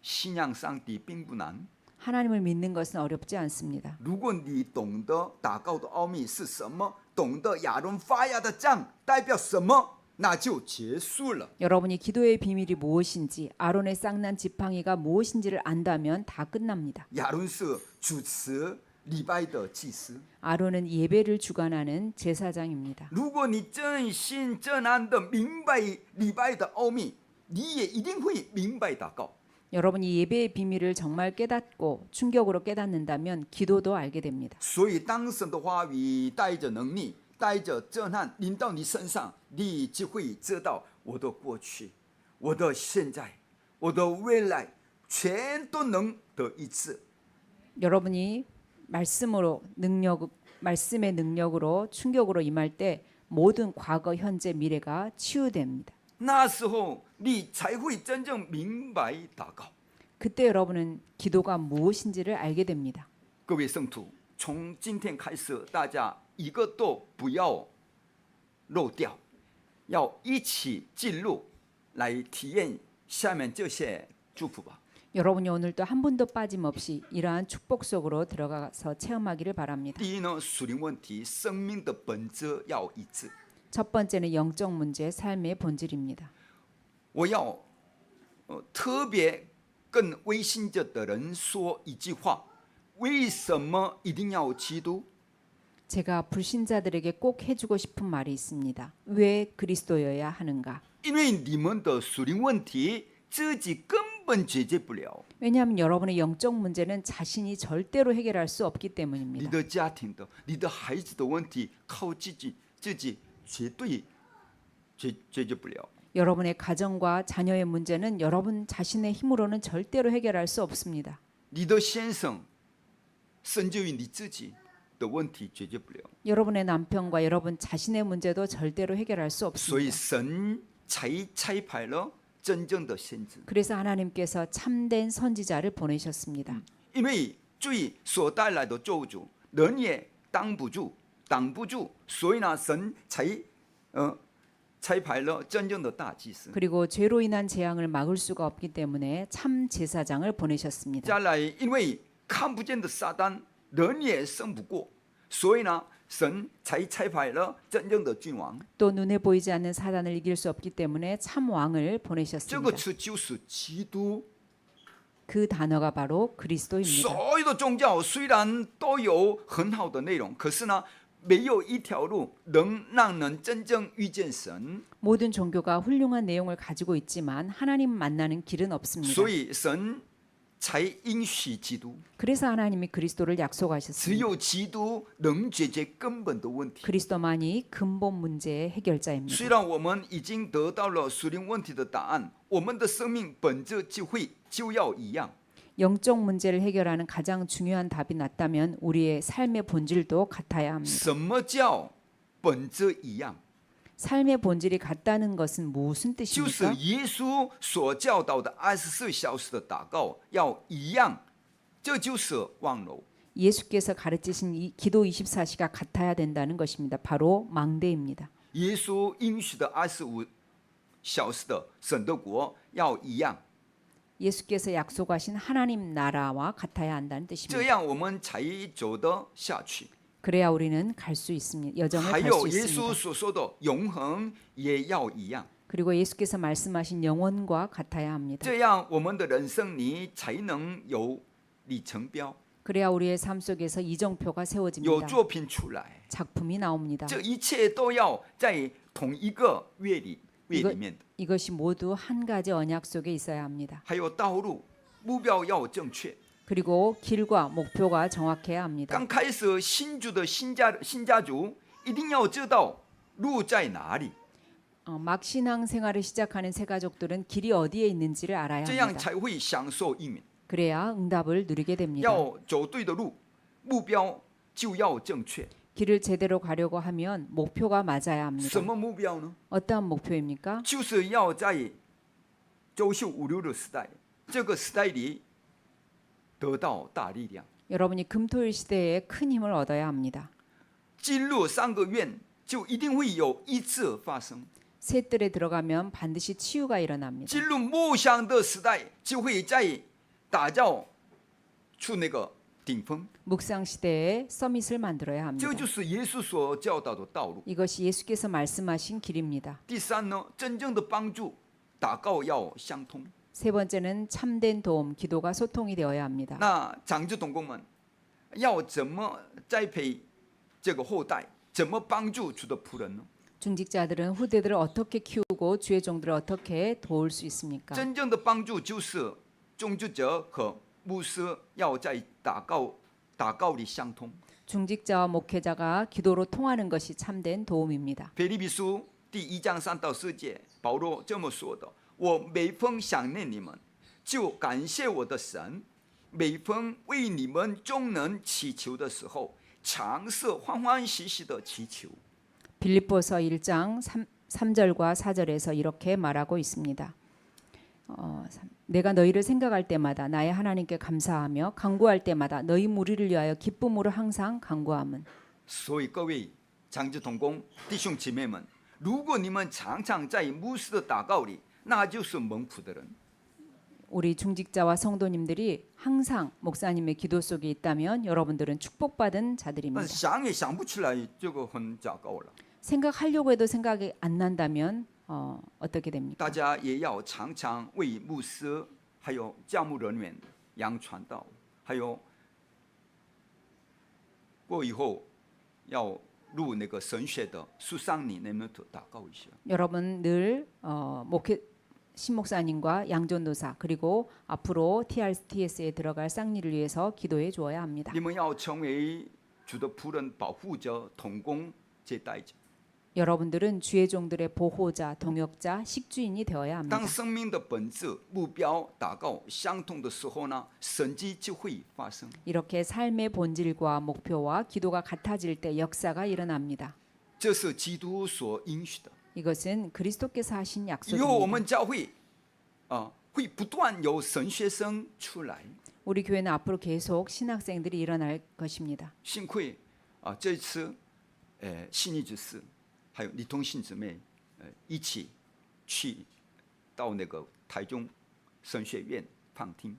信仰上帝并不难， 하나님을 믿는 것은 어렵지 않습니다. 如果你懂得祷告的奥秘是什么，懂得亚伦发芽的杖代表什么，那就结束了。 여러분이 기도의 비밀이 무엇인지 아론의 쌍난 지팡이가 무엇인지를 안다면 다 끝납니다. 亚伦是主持礼拜的祭司。 아론은 예배를 주관하는 제사장입니다. 如果你真心真然的明白礼拜的奥秘，你也一定会明白祷告。 여러분이 예배의 비밀을 정말 깨닫고 충격으로 깨닫는다면 기도도 알게 됩니다. 所以，当神的话语带着能力、带着震撼临到你身上，你就会知道我的过去、我的现在、我的未来，全都能得医治。 여러분이 말씀으로 능력 말씀의 능력으로 충격으로 임할 때 모든 과거, 현재, 미래가 치유됩니다. 那时候你才会真正明白祷告。 그때 여러분은 기도가 무엇인지를 알게 됩니다. 各位圣徒，从今天开始，大家一个都不要漏掉，要一起进入来体验下面这些祝福吧。 여러분이 오늘도 한 분도 빠짐없이 이러한 축복 속으로 들어가서 체험하기를 바랍니다. 第一呢，属灵问题，生命的本质要一致。 첫 번째는 영적 문제, 삶의 본질입니다. 我要特别跟微信者的人说一句话：为什么一定要基督？ 제가 불신자들에게 꼭 해주고 싶은 말이 있습니다. 왜 그리스도여야 하는가? 因为你们的属灵问题自己根本解决不了， 왜냐하면 여러분의 영적 문제는 자신이 절대로 해결할 수 없기 你 때문입니다. 的家庭的、你的孩子的问题靠自己绝对解决不了。 여러분의 가정과 자녀의 문제는 여러분 자신의 힘으로는 절대로 해결할 수 없습니다. 你的先生，甚至于你自己的问题解决不了， 여러분의 남편과 여러분 자신의 문제도 절대로 해결할 수 所以 없습니다. 神才差派了真正的先知。 그래서 하나님께서 참된 선지자를 보내셨습니다. 因为罪所带来的咒诅，人也挡不住，所以呢，神才派了真正的大祭司。 그리고 죄로 인한 재앙을 막을 수가 없기 때문에 참 제사장을 보내셨습니다. 再来，因为看不见的撒旦，人也胜不过，所以呢，神才差派了真正的君王。 또 눈에 보이지 않는 사단을 이길 수 없기 때문에 참 왕을 这个 보내셨습니다. 词就是基督。 그 단어가 바로 그리스도입니다. 所有的宗教虽然都有很好的内容，可是呢，没有一条路能让人真正遇见神。 모든 종교가 훌륭한 내용을 가지고 있지만 하나님 만나는 길은 없습니다. 所以神才应许基督， 그래서 하나님이 그리스도를 只 약속하셨습니다. 有基督能解决根本的问题。 그리스도만이 근본 문제의 虽 해결자입니다. 然我们已经得到了属灵问题的答案，我们的生命本质就要一样。 영적 문제를 해결하는 가장 중요한 답이 났다면 우리의 삶의 본질도 같아야 합니다. 什么叫本质一样？ 삶의 본질이 같다는 것은 무슨 就是 뜻입니까? 耶稣所教导的24小时的祷告要一样，这就是望楼。 예수께서 가르치신 이 기도 24시가 같아야 된다는 것입니다. 바로 망대입니다. 耶稣应许的25小时的神的国要一样， 예수께서 약속하신 하나님 나라와 같아야 한다는 这 뜻입니다. 样我们才走得下去。 그래야 우리는 갈 수 있습니다. 여정을 还 갈 有 수 耶稣 있습니다. 所说的永恒也要一样， 그리고 예수께서 말씀하신 영원과 같아야 합니다. 这样我们的人生里才能有里程标， 그래야 우리의 삶 속에서 이정표가 有 세워집니다. 作品出来。 작품이 나옵니다. 这一切都要在同一个月里面的， 이것이 모두 한 가지 언약 속에 있어야 합니다. 还有道路目标要正确。 그리고 길과 목표가 정확해야 합니다. 刚开始信主的新家族一定要知道路在哪里， 막 신앙 생활을 시작하는 새 가족들은 길이 어디에 있는지를 알아야 这样 합니다. 才会享受应允。 그래야 응답을 누리게 됩니다. 要走对的路，目标就要正确。 길을 제대로 가려고 하면 목표가 맞아야 합니다. 什么目标呢？ 어떠한 목표입니까? 就是要在周休五六的时代，这个时代里得到大力量。 여러분이 금토일 시대에 큰 힘을 얻어야 합니다. 进入3个院，就一定会有医治发生。 새 뜰에 들어가면 반드시 치유가 일어납니다. 进入梦想的时代，就会在打造出那个顶峰。 묵상 시대에 서밋을 만들어야 합니다. 这就是耶稣所教导的道路。 이것이 예수께서 말씀하신 길입니다. 第三呢，真正的帮助，祷告要相通。 세 번째는 참된 도움, 기도가 소통이 되어야 합니다. 那长子同工们要怎么栽培这个后代？怎么帮助主的仆人呢？ 중직자들은 후대들을 어떻게 키우고 주의 종들을 어떻게 도울 수 있습니까? 真正的帮助就是种植者和牧师要在祷告里相通。 중직자와 목회자가 기도로 통하는 것이 참된 도움입니다. 腓立比书第1章3到4节，保罗这么说的：我每逢想念你们，就感谢我的神；每逢为你们众人祈求的时候，常是欢欢喜喜的祈求。 빌립보서 1장 3절과 4절에서 이렇게 말하고 있습니다. 내가 너희를 생각할 때마다 나의 하나님께 감사하며 간구할 때마다 너희 무리를 위하여 기쁨으로 항상 간구함은. 所以各位长子同工弟兄姐妹们，如果你们常常在牧师的祷告里，那就是蒙福的人。 우리 중직자와 성도님들이 항상 목사님의 기도 속에 있다면 여러분들은 축복받은 但 자들입니다. 想也想不出来，这个很糟糕了。 생각하려고 해도 생각이 안 난다면 어떻게 됩니까? 大家也要常常为牧师、还有教牧人员、杨传道，还有过以后要入那个神学的苏桑尼那边祷告一下。 여러분 늘 목회 신목사님과 양전도사 그리고 앞으로 TRTS에 들어갈 쌍리를 위해서 기도해 주어야 합니다. 你们要成为主的仆人、保护者、同工、接待者。 여러분들은 주의 종들의 보호자, 동역자, 식주인이 되어야 합니다. 当生命的本质、目标、祷告相同的时候呢，神迹就会发生。 이렇게 삶의 본질과 목표와 기도가 같아질 때 역사가 일어납니다. 这是基督所应许的。 이것은 그리스도께서 하신 以后我 약속입니다. 们教会会不断有神学生出来。 우리 교회는 앞으로 계속 신학생들이 일어날 것입니다. 幸亏这次信义执事还有李通信姊妹一起去到那个台中神学院旁听。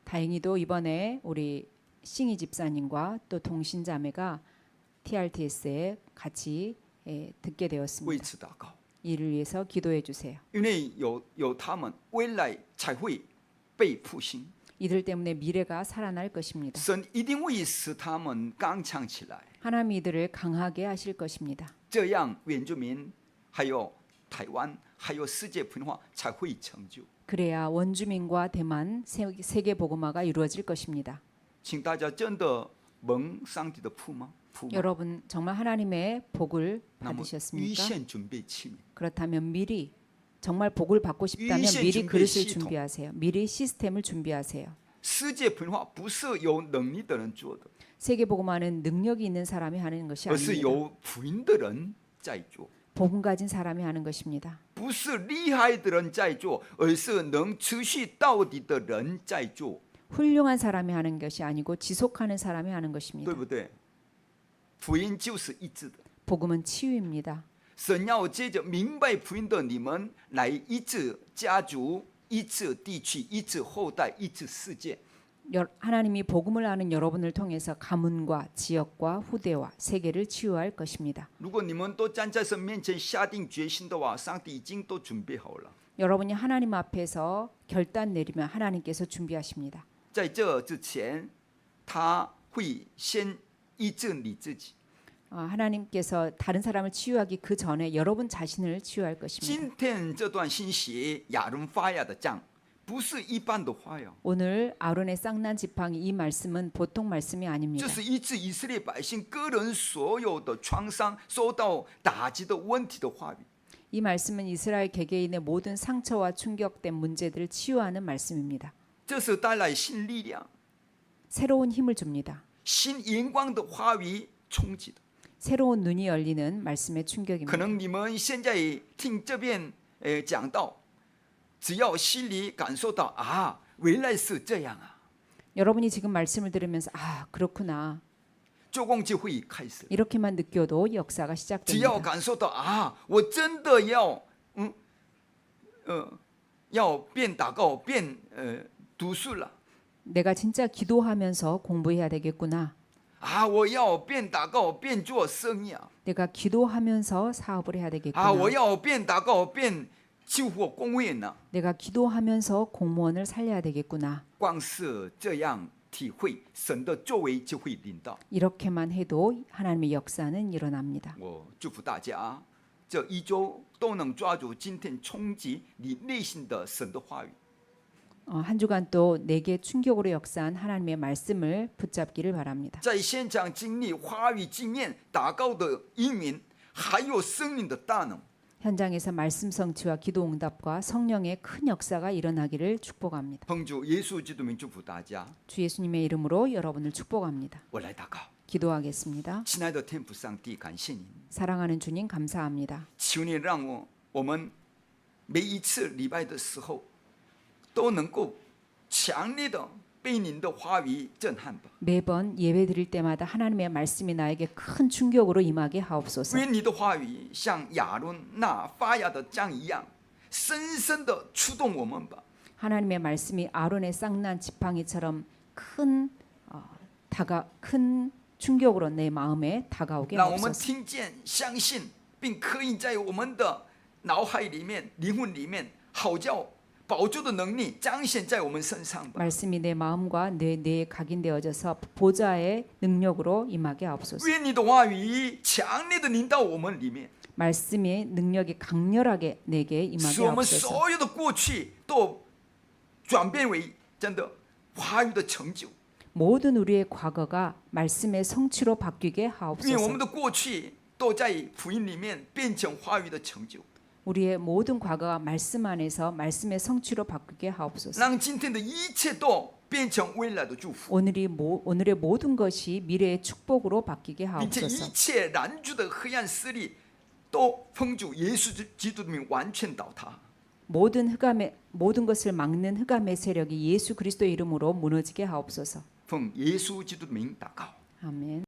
다행히도 이번에 우리 싱이 집사님과 또 동신자매가 TRTS에 같이 듣게 为 되었습니다. 此祷告， 이를 위해서 기도해 주세요. 因为有他们，未来才会被复兴。 이들 때문에 미래가 살아날 것입니다. 神一定会使他们刚强起来， 하나님 이들을 강하게 하실 것입니다. 这样原住民还有台湾还有世界文化才会成就。 그래야 원주민과 대만 세계 복음화가 이루어질 것입니다. 请大家真的蒙上帝的福吗？ 여러분 정말 하나님의 복을 那么预 받으셨습니까? 先准备器皿。 그렇다면 미리 정말 복을 받고 싶다면 위생 미리 준비 그릇을 시스템. 준비하세요. 미리 시스템을 준비하세요. 世界文化不是有能力的人做的， 세계 복음화는 능력이 있는 사람이 하는 것이 而是 아닙니다. 有福音的人在做， 복음 가진 사람이 하는 것입니다. 不是厉害的人在做，而是能持续到底的人在做， 훌륭한 사람이 하는 것이 아니고 지속하는 사람이 하는 것입니다. 对不对？福音就是一致的， 복음은 치유입니다. 神要借着明白福音的你们来医治家族、医治地区、医治后代、医治世界。 하나님이 복음을 아는 여러분을 통해서 가문과 지역과 후대와 세계를 치유할 것입니다. 如果你们都站在神面前下定决心的话，上帝已经都准备好了。 여러분이 하나님 앞에서 결단 내리면 하나님께서 준비하십니다. 在这之前，他会先医治你自己。 하나님께서 다른 사람을 치유하기 그 전에 여러분 자신을 치유할 것입니다. 今天这段信息，亚伦发芽的杖，不是一般的话哟， 오늘 아론의 쌍난 지팡이 이 말씀은 보통 말씀이 아닙니다. 这是医治以色列百姓个人所有的创伤、受到打击的问题的话语。 이 말씀은 이스라엘 개개인의 모든 상처와 충격된 문제들을 치유하는 말씀입니다. 这是带来新力量、 새로운 힘을 줍니다. 新眼光的话语冲击的。 새로운 눈이 열리는 말씀의 可 충격입니다. 能你们现在听这边讲到，只要心里感受到啊，原来是这样啊， 여러분이 지금 말씀을 들으면서 아 그렇구나 做工就会开始。 이렇게만 느껴도 역사가 只要 시작됩니다. 感受到啊，我真的要变祷告、变读书了 내가 진짜 기도하면서 공부해야 되겠구나. 啊，我要变祷告、变做生意啊， 내가 기도하면서 사업을 해야 啊， 되겠구나. 我要变祷告、变救火公务员呢。 내가 기도하면서 공무원을 살려야 되겠구나. 光是这样体会，神的作为就会领导。 이렇게만 해도 하나님의 역사는 일어납니다. 我祝福大家，这一周都能抓住今天冲击你内心的神的话语。 한 주간 또 내게 충격으로 역사한 하나님의 말씀을 붙잡기를 바랍니다. 在现场经历话语经验、祷告的应允，还有圣灵的大能。 현장에서 말씀 성취와 기도 응답과 성령의 큰 역사가 일어나기를 축복합니다. 奉主耶稣基督名祝福大家。 주 예수님의 이름으로 여러분을 축복합니다. 我来祷告， 기도하겠습니다. 亲爱的天父上帝，感谢您， 사랑하는 주님 감사합니다. 求你让我们每一次礼拜的时候，都能够强烈的被您的话语震撼吧。 매번 예배 드릴 때마다 하나님의 말씀이 나에게 큰 충격으로 임하게 하옵소서. 愿你的话语像亚伦那发芽的杖一样，深深的触动我们吧。 하나님의 말씀이 아론의 쌍난 지팡이처럼 큰 충격으로 내 마음에 다가오게 让我们 하옵소서. 听见、相信，并刻印在我们的脑海里面、灵魂里面，好叫宝座的能力彰显在我们身上吧。 말씀이 내 마음과 내 뇌에 각인되어져서 보좌의 능력으로 임하게 하옵소서. 愿你的话语强烈的临到我们里面， 말씀의 능력이 강렬하게 내게 使 임하게 我们 하옵소서. 所有的过去都转变为真的话语的成就。 모든 우리의 과거가 말씀의 성취로 바뀌게 愿我 하옵소서. 们的过去都在福音里面变成话语的成就， 우리의 모든 과거가 말씀 안에서 말씀의 성취로 바뀌게 하옵소서. 让今天的一切都变成未来的祝福， 오늘의 모든 것이 미래의 축복으로 바뀌게 并且 하옵소서. 一切拦阻的黑暗势力都奉主耶稣基督的名完全倒塌。 모든 것을 막는 흑암의 세력이 예수 그리스도의 이름으로 무너지게 하옵소서. 奉耶稣基督的名祷告。 아멘.